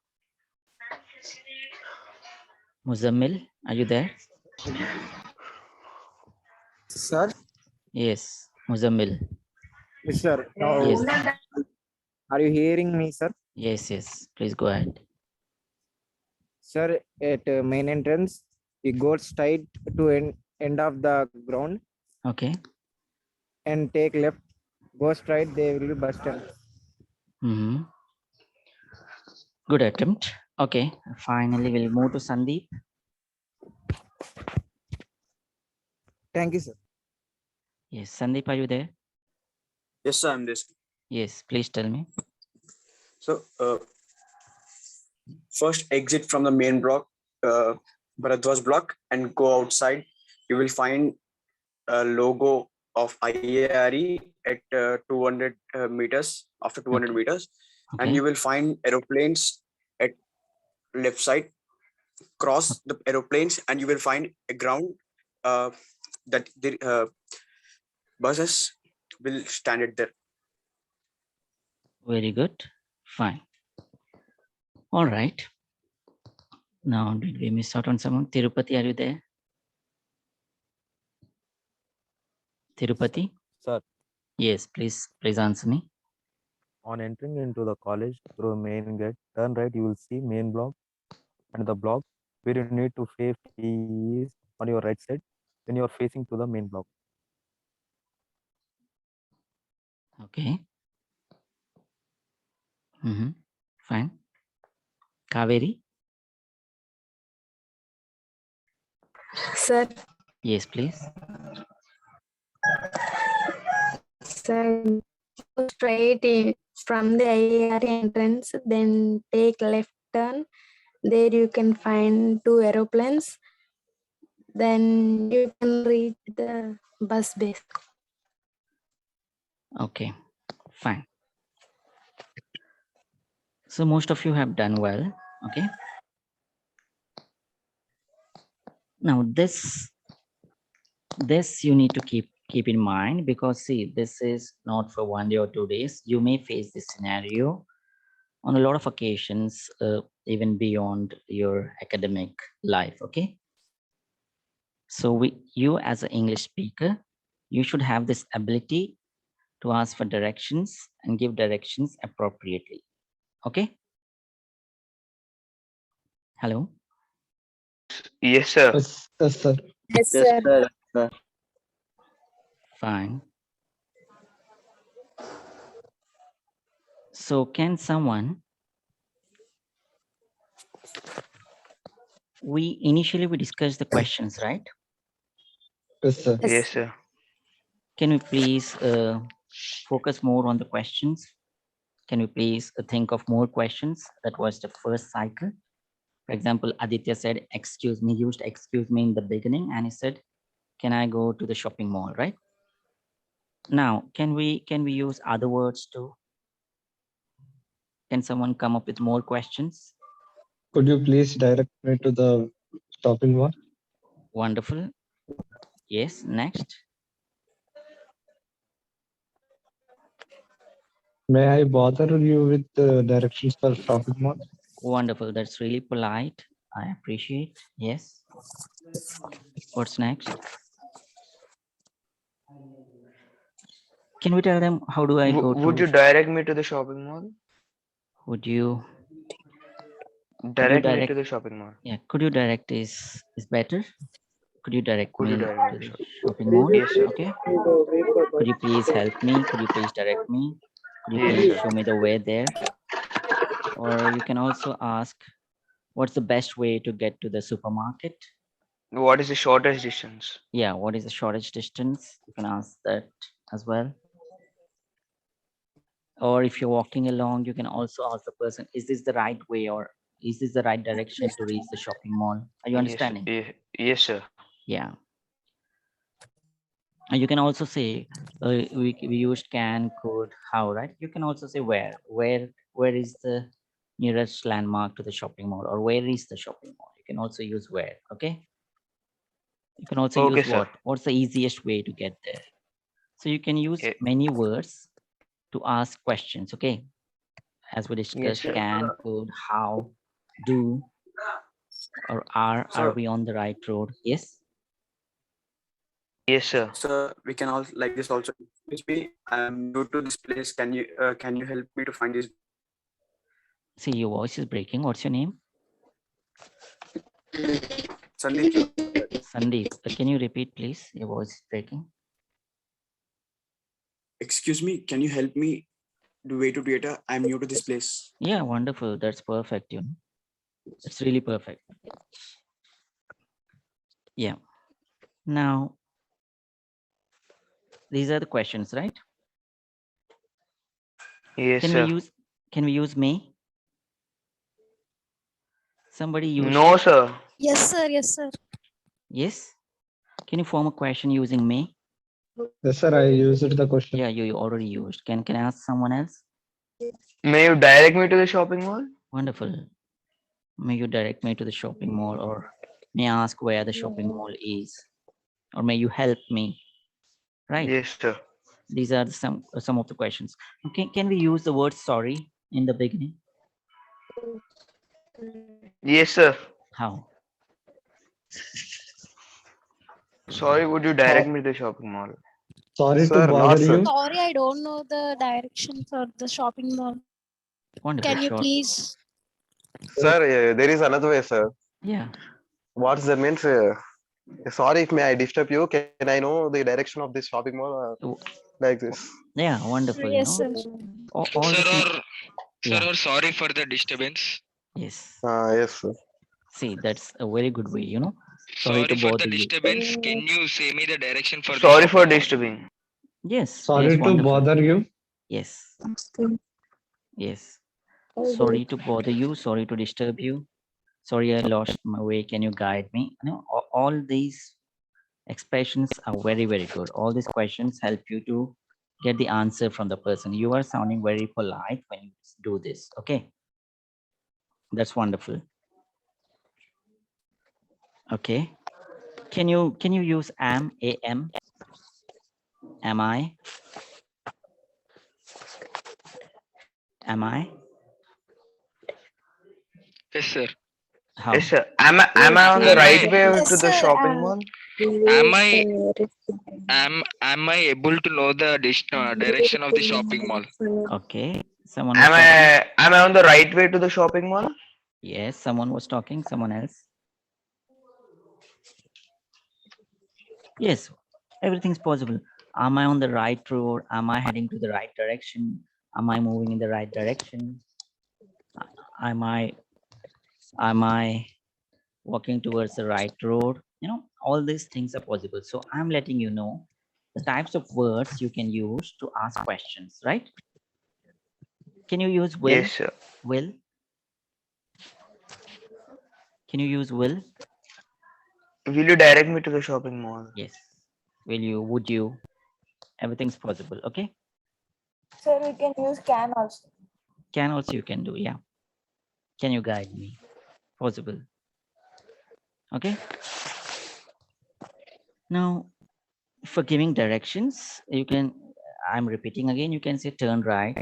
Muzammil. Are you there? Sir? Yes, Muzammil. Yes, sir. Now, Yes. are you hearing me, sir? Yes. Please go ahead. Sir, at main entrance, you go straight to end of the ground Okay. and take left. Go straight, there will be bus stand. Good attempt. Okay. Finally, we'll move to Sandeep. Thank you, sir. Yes, Sandeep, are you there? Yes, sir, I'm listening. Yes, please tell me. So, first exit from the main block, Bharadwaj block, and go outside. You will find a logo of IARE at 200 meters, after 200 meters. And Okay. you will find aeroplanes at left side. Cross the aeroplanes and you will find a ground that the buses will stand at there. Very good. Fine. All right. Now, did we miss out on someone? Tirupati, are you there? Tirupati? Sir, Yes, please answer me. on entering into the college through main gate, turn right, you will see main block, and the block where you need to face is on your right side. Then you are facing to the main block. Okay. Fine. Kaveri? Sir, Yes, please. sir, go straight from the IAR entrance, then take left turn. There you can find 2 aeroplanes. Then you can reach the bus base. Okay, fine. So most of you have done well. Okay. Now this you need to keep in mind, because see, this is not for 1 day or 2 days. You may face this scenario on a lot of occasions, even beyond your academic life. Okay. So you as an English speaker, you should have this ability to ask for directions and give directions appropriately. Okay. Hello. Yes, sir. Yes, sir. Yes, Yes, sir. sir. Fine. So can someone, we discussed the questions, right? Yes, sir. Yes, sir. Can we please focus more on the questions? Can we please think of more questions? That was the first cycle. For example, Aditya said, excuse me, used excuse me in the beginning, and he said, can I go to the shopping mall, right? Now, can we use other words too? Can someone come up with more questions? Could you please direct me to the shopping mall? Wonderful. Yes, next. May I bother you with the directions for shopping mall? Wonderful. That's really polite. I appreciate. Yes. What's next? Can we tell them how do I go Would to? you direct me to the shopping mall? Would you direct me to the shopping mall? Yeah. Could you direct is better? Could you direct Could you me direct to me the to shopping mall? Yes, sir. Okay. Could you please help me? Could you please direct me? Could you Yes, please sir. show me the way there? Or you can also ask, what's the best way to get to the supermarket? What is the shortest distance? Yeah, what is the shortest distance? You can ask that as well. Or if you're walking along, you can also ask the person, is this the right way, or is this the right direction to reach the shopping mall? Are you understanding? Yes, sir. Yeah. And you can also say, we used can, could, how, right? You can also say where is the nearest landmark to the shopping mall, or where is the shopping mall? You can also use where. Okay. You can also Okay, use sir. what's the easiest way to get there. So you can use many words to ask questions. Okay. As we discussed, sir. can, could, how, do, or are Sir. we on the right road? Yes. Yes, sir. Sir, we can also like this also. Excuse me, I'm new to this place. Can you help me to find this? See, your voice is breaking. What's your name? Sandeep, sir. Sandeep. Can you repeat, please? Your voice is breaking. Excuse me, can you help me the way to theater? I'm new to this place. Yeah, wonderful. That's perfect. It's really perfect. Yeah. Now, these are the questions, right? Yes, Can sir. we use may? Somebody use No, sir. Yes, sir. Yes, sir. yes? Can you form a question using may? Yes, sir. I used the question. Yeah, you already used. Can I ask someone else? May you direct me to the shopping mall? Wonderful. May you direct me to the shopping mall, or may I ask where the shopping mall is, or may you help me? Right. Yes, sir. These are some of the questions. Okay. Can we use the word sorry in the beginning? Yes, sir. How? Sorry, would you direct me to the shopping mall? Sorry to Sir, not bother sir. you. Sorry, I don't know the direction for the shopping mall. Wonderful. Can you Sure. please? Sir, there is another way, sir. Yeah. What's that means? Sorry if may I disturb you. Can I know the direction of this shopping mall? Like this. Yeah. Wonderful. You Yes, know, sir. all Sir, the things. or Yeah. sorry for the disturbance. Yes. Yes, sir. See, that's a very good way. You know, sorry to Sorry for bother the you. disturbance. Can you say me the direction for the Sorry for shopping mall? disturbing. Yes. Sorry Yes. to Wonderful. bother you. Yes. Yes. Sorry to bother you. Sorry to disturb you. Sorry, I lost my way. Can you guide me? You know, all these expressions are very, very good. All these questions help you to get the answer from the person. You are sounding very polite when you do this. Okay. That's wonderful. Okay. Can you use am, am, am I? Am I? Yes, sir. How? Yes, sir. Am I on the Am right I way Yes, to the sir. shopping mall? am I able to know the direction of the shopping mall? Okay. Someone was talking. Am I on the right way to the shopping mall? Yes, someone was talking. Someone else. Yes, everything's possible. Am I on the right road? Am I heading to the right direction? Am I moving in the right direction? Am I walking towards the right road? You know, all these things are possible. So I'm letting you know the types of words you can use to ask questions, right? Can you use will? Yes, sir. Will? Can you use will? Will you direct me to the shopping mall? Yes. Will you? Would you? Everything's possible. Okay. Sir, we can use can also. Can also you can do. Yeah. Can you guide me? Possible. Okay. Now, for giving directions, you can, I'm repeating again, you can say turn right,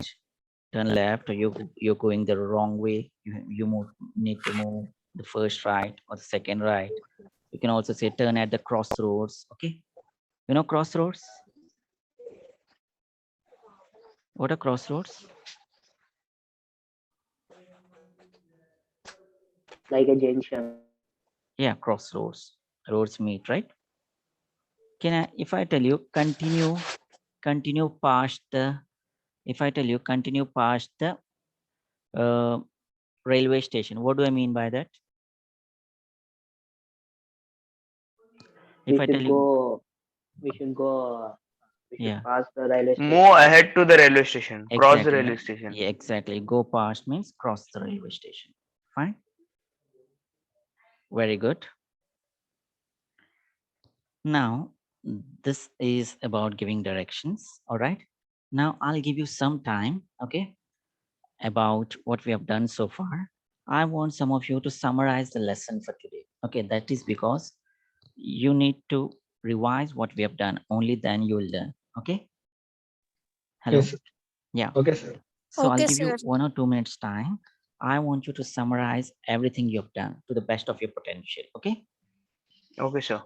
turn left, or you're going the wrong way. You need to move the first right or the second right. You can also say turn at the crossroads. Okay. You know crossroads? What are crossroads? Like a junction. Yeah, crossroads. Roads meet, right? If I tell you continue past the, if I tell you continue past the railway station, what do I mean by that? If I tell you, We should go. We should yeah, pass the railway station. Move ahead to the railway station. Cross the exactly. railway station. Yeah, exactly. Go past means cross the railway station. Fine. Very good. Now, this is about giving directions. All right. Now I'll give you some time. Okay. About what we have done so far. I want some of you to summarize the lesson for today. Okay. That is because you need to revise what we have done. Only then you will learn. Okay. Hello. Yes. Yeah. Okay, sir. So I'll Okay, give you sir. 1 or 2 minutes time. I want you to summarize everything you've done to the best of your potential. Okay. Okay, sir.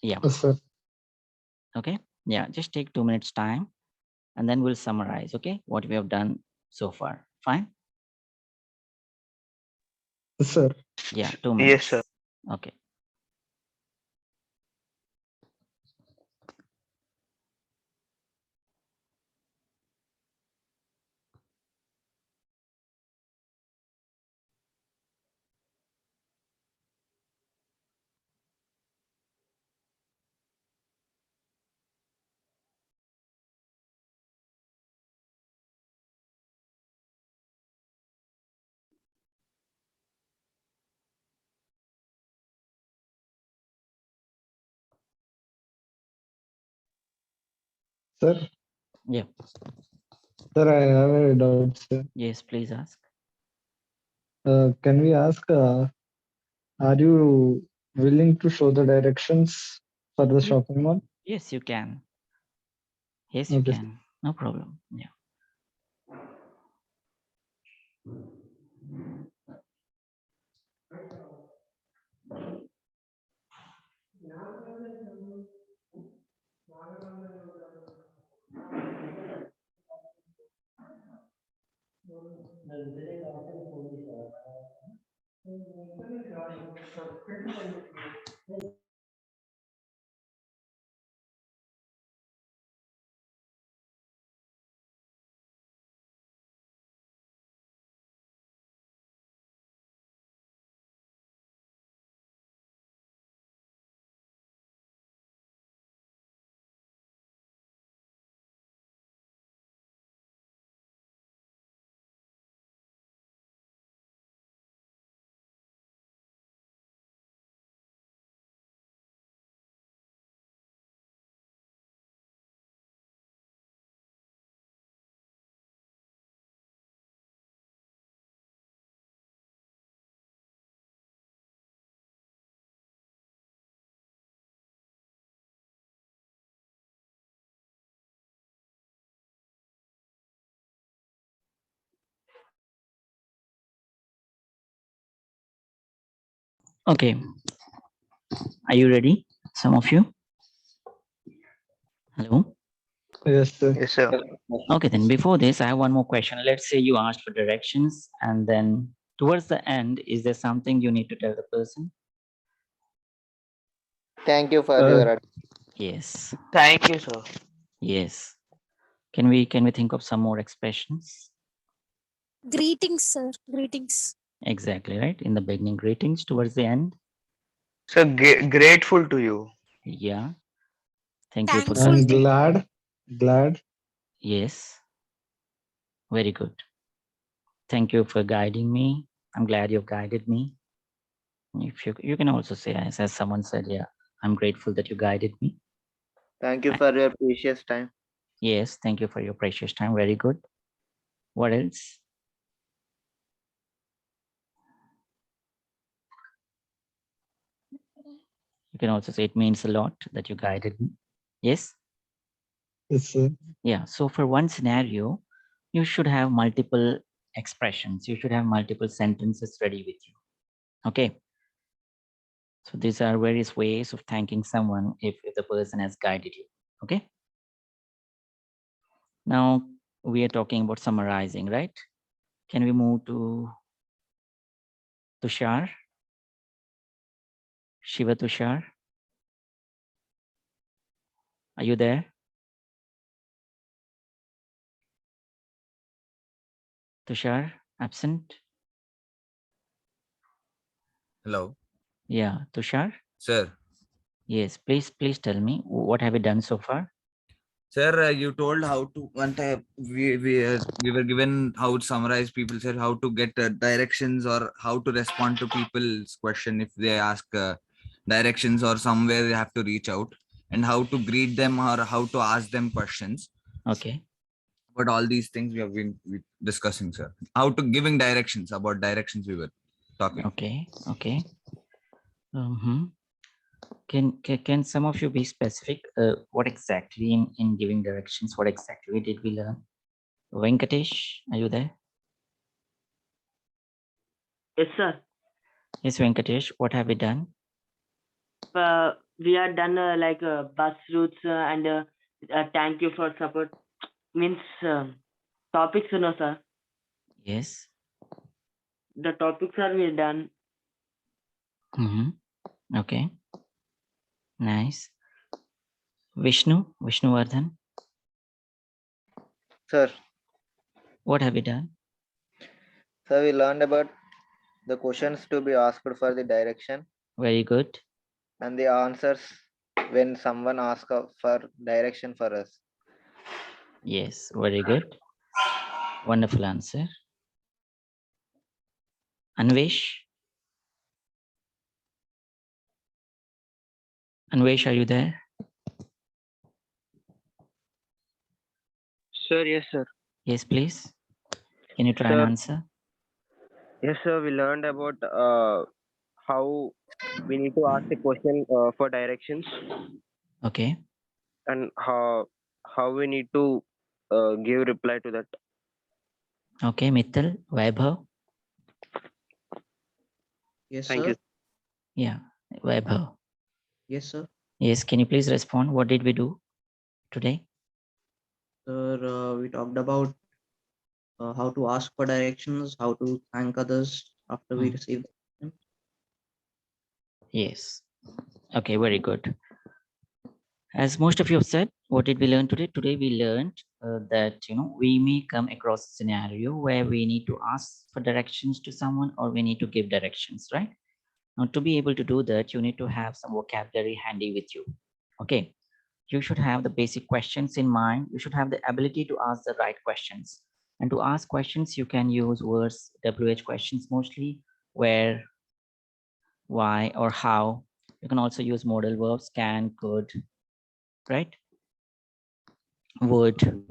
Yeah. Yes, sir. Okay. Yeah. Just take 2 minutes time and then we'll summarize. Okay. What we have done so far. Fine. Yes, sir. Yeah. 2 Yes, minutes. sir. Okay. Sir, Yeah. sir, I have a doubt, sir. Yes, please ask. Can we ask, are you willing to show the directions for the shopping mall? Yes, you can. Yes, you Okay. can. No problem. Yeah. Okay. Are you ready? Some of you? Hello? Yes, sir. Yes, sir. Okay, then before this, I have one more question. Let's say you asked for directions and then towards the end, is there something you need to tell the person? Thank you for your Yes. Thank you, sir. Yes. Can we think of some more expressions? Greetings, sir. Greetings. Exactly, right? In the beginning, greetings. Towards the end, So grateful to you. yeah. Thank you for Thankful And to you. glad. Yes. Very good. Thank you for guiding me. I'm glad you've guided me. If you can also say, as someone said, yeah, I'm grateful that you guided me. Thank you for your precious time. Yes, thank you for your precious time. Very good. What else? You can also say it means a lot that you guided me. Yes? Yes, sir. Yeah. So for one scenario, you should have multiple expressions. You should have multiple sentences ready with you. Okay. So these are various ways of thanking someone if the person has guided you. Okay. Now we are talking about summarizing, right? Can we move to Tushar? Shiva Tushar? Are you there? Tushar, absent? Hello. Yeah, Tushar? Sir. Yes, please tell me, what have you done so far? Sir, you told how to one time we were given how to summarize people, said how to get directions or how to respond to people's question if they ask directions or somewhere they have to reach out, and how to greet them or how to ask them questions. Okay. But all these things we have been discussing, sir. How to giving directions, about directions we were talking. Okay. Okay. Can some of you be specific? What exactly in giving directions? What exactly did we learn? Venkatesh, are you there? Yes, sir. Yes, Venkatesh. What have we done? We are done like bus routes and thank you for support. Means topics, sir. Yes. The topics are we done. Okay. Nice. Vishnuvardhan. Sir. What have we done? So we learned about the questions to be asked for the direction. Very good. And the answers when someone asks for direction for us. Yes, very good. Wonderful answer. Anvesh? Anvesh, are you there? Sir, yes, sir. Yes, please. Can you try and Sir, answer? yes, sir. We learned about how we need to ask a question for directions, Okay. and how we need to give reply to that. Okay, Mittal, Vaibhav. Yes, Thank sir. you. Yeah, Vaibhav. Yes, sir. Yes, can you please respond? What did we do today? Sir, we talked about how to ask for directions, how to thank others after we receive them. Yes. Okay, very good. As most of you have said, what did we learn today? Today we learned that we may come across a scenario where we need to ask for directions to someone or we need to give directions, right? Now, to be able to do that, you need to have some vocabulary handy with you. Okay, you should have the basic questions in mind. You should have the ability to ask the right questions. And to ask questions, you can use words, WH questions mostly, where, why, or how. You can also use modal verbs, can, could, right? Would,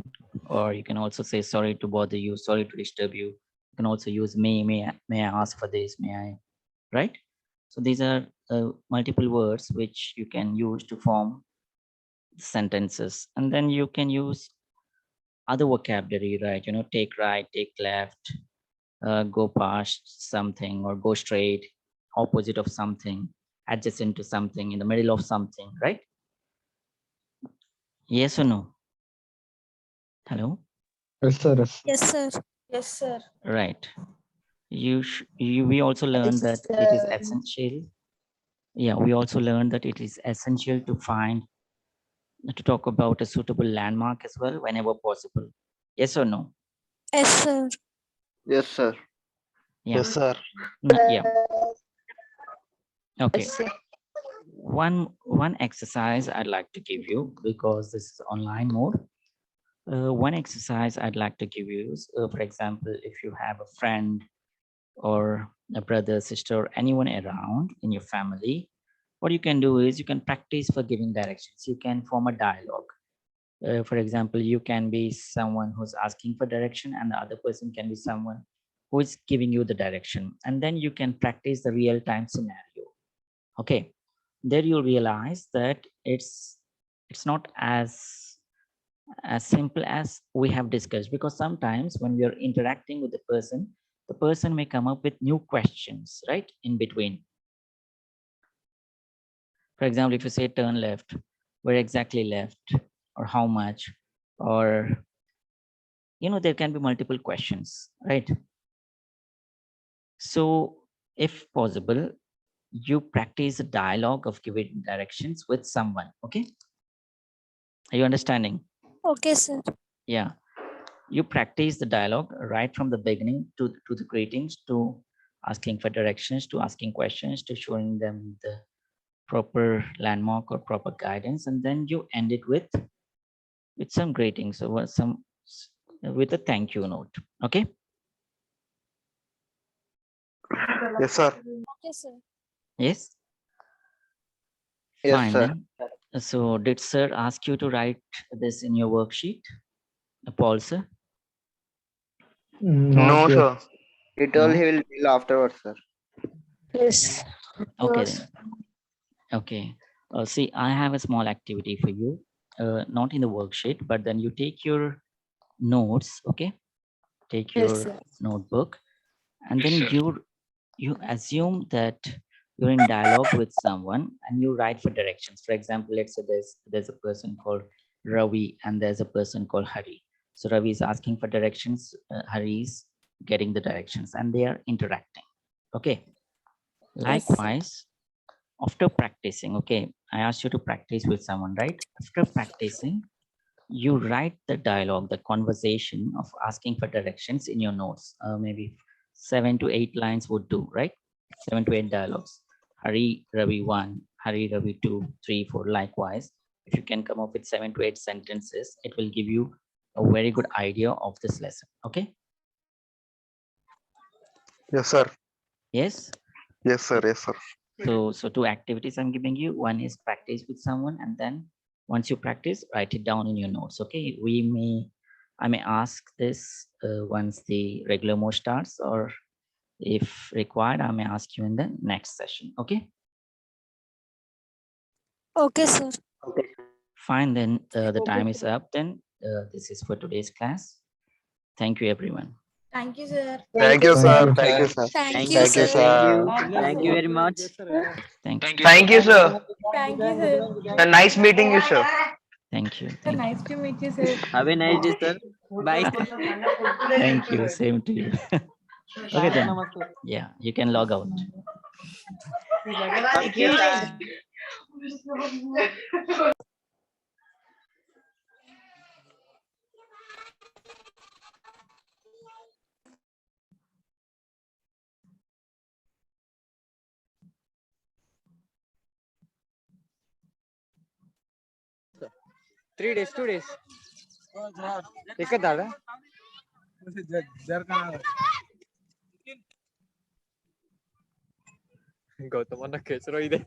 or you can also say sorry to bother you, sorry to disturb you. You can also use may I ask for this, may I, right? So these are multiple words which you can use to form sentences. And then you can use other vocabulary, right? Take right, take left, go past something, or go straight, opposite of something, adjacent to something, in the middle of something, right? Yes or no? Hello? Yes, sir. Yes, sir. Yes, sir. Right. We also learned that it is essential. Yeah, we also learned that it is essential to talk about a suitable landmark as well whenever possible. Yes or no? Yes, sir. Yes, sir. Yeah. Yes, sir. Yeah. Okay. Yes, sir. One exercise I'd like to give you, because this is online mode. One exercise I'd like to give you is, for example, if you have a friend or a brother, sister, anyone around in your family, what you can do is you can practice for giving directions. You can form a dialogue. For example, you can be someone who's asking for direction, and the other person can be someone who is giving you the direction. And then you can practice the real-time scenario. Okay, there you'll realize that it's not as simple as we have discussed, because sometimes when we are interacting with the person may come up with new questions, right, in between. For example, if you say turn left, where exactly left, or how much, or there can be multiple questions, right? So if possible, you practice a dialogue of giving directions with someone. Okay, are you understanding? Okay, sir. Yeah, you practice the dialogue right from the beginning to the greetings, to asking for directions, to asking questions, to showing them the proper landmark or proper guidance, and then you end it with some greetings or with a thank you note. Okay. Yes, sir. Okay, sir. Yes. Yes, Fine, sir. then. So did sir ask you to write this in your worksheet, Paul, sir? No, Not yet. sir. He told No? he will tell afterwards, sir. Yes. Okay, Yes. then. Okay. See, I have a small activity for you, not in the worksheet, but then you take your notes. Okay, take Yes, your sir. notebook, and then you assume that you're in dialogue with someone and you write for directions. For example, let's say there's a person called Ravi and there's a person called Hari. So Ravi is asking for directions, Hari is getting the directions, and they are interacting. Okay. Likewise, after practicing, okay, I asked you to practice with someone, right? After practicing, you write the dialogue, the conversation of asking for directions in your notes. Maybe 7 to 8 lines would do, right? 7 to 8 dialogues. Hari Ravi 1, Hari Ravi 2, 3, 4. Likewise, if you can come up with 7 to 8 sentences, it will give you a very good idea of this lesson. Okay. Yes, sir. Yes. Yes, sir. Yes, sir. So 2 activities I'm giving you. One is practice with someone, and then once you practice, write it down in your notes. Okay. We may I may ask this once the regular mode starts, or if required, I may ask you in the next session. Okay. Okay, sir. Okay. Fine, then the time is up. Then this is for today's class. Thank you, everyone. Thank you, sir. Thank you, sir. Thank you, sir. Thank you, Thank you, sir. sir. Thank you very much. Thank you. Thank you, sir. Thank you, sir. Nice meeting you, sir. Thank you. Sir, Thank you. nice to meet you, sir. Have a nice day, sir. Bye. Thank you. Same to you. Okay, then. Yeah, you can log out. Thank you, sir. Three days, 2 days. ಎಕ್ಕತ್ತಾಳ ಗೌತಮನ ಕೆಸರು ಇದೆ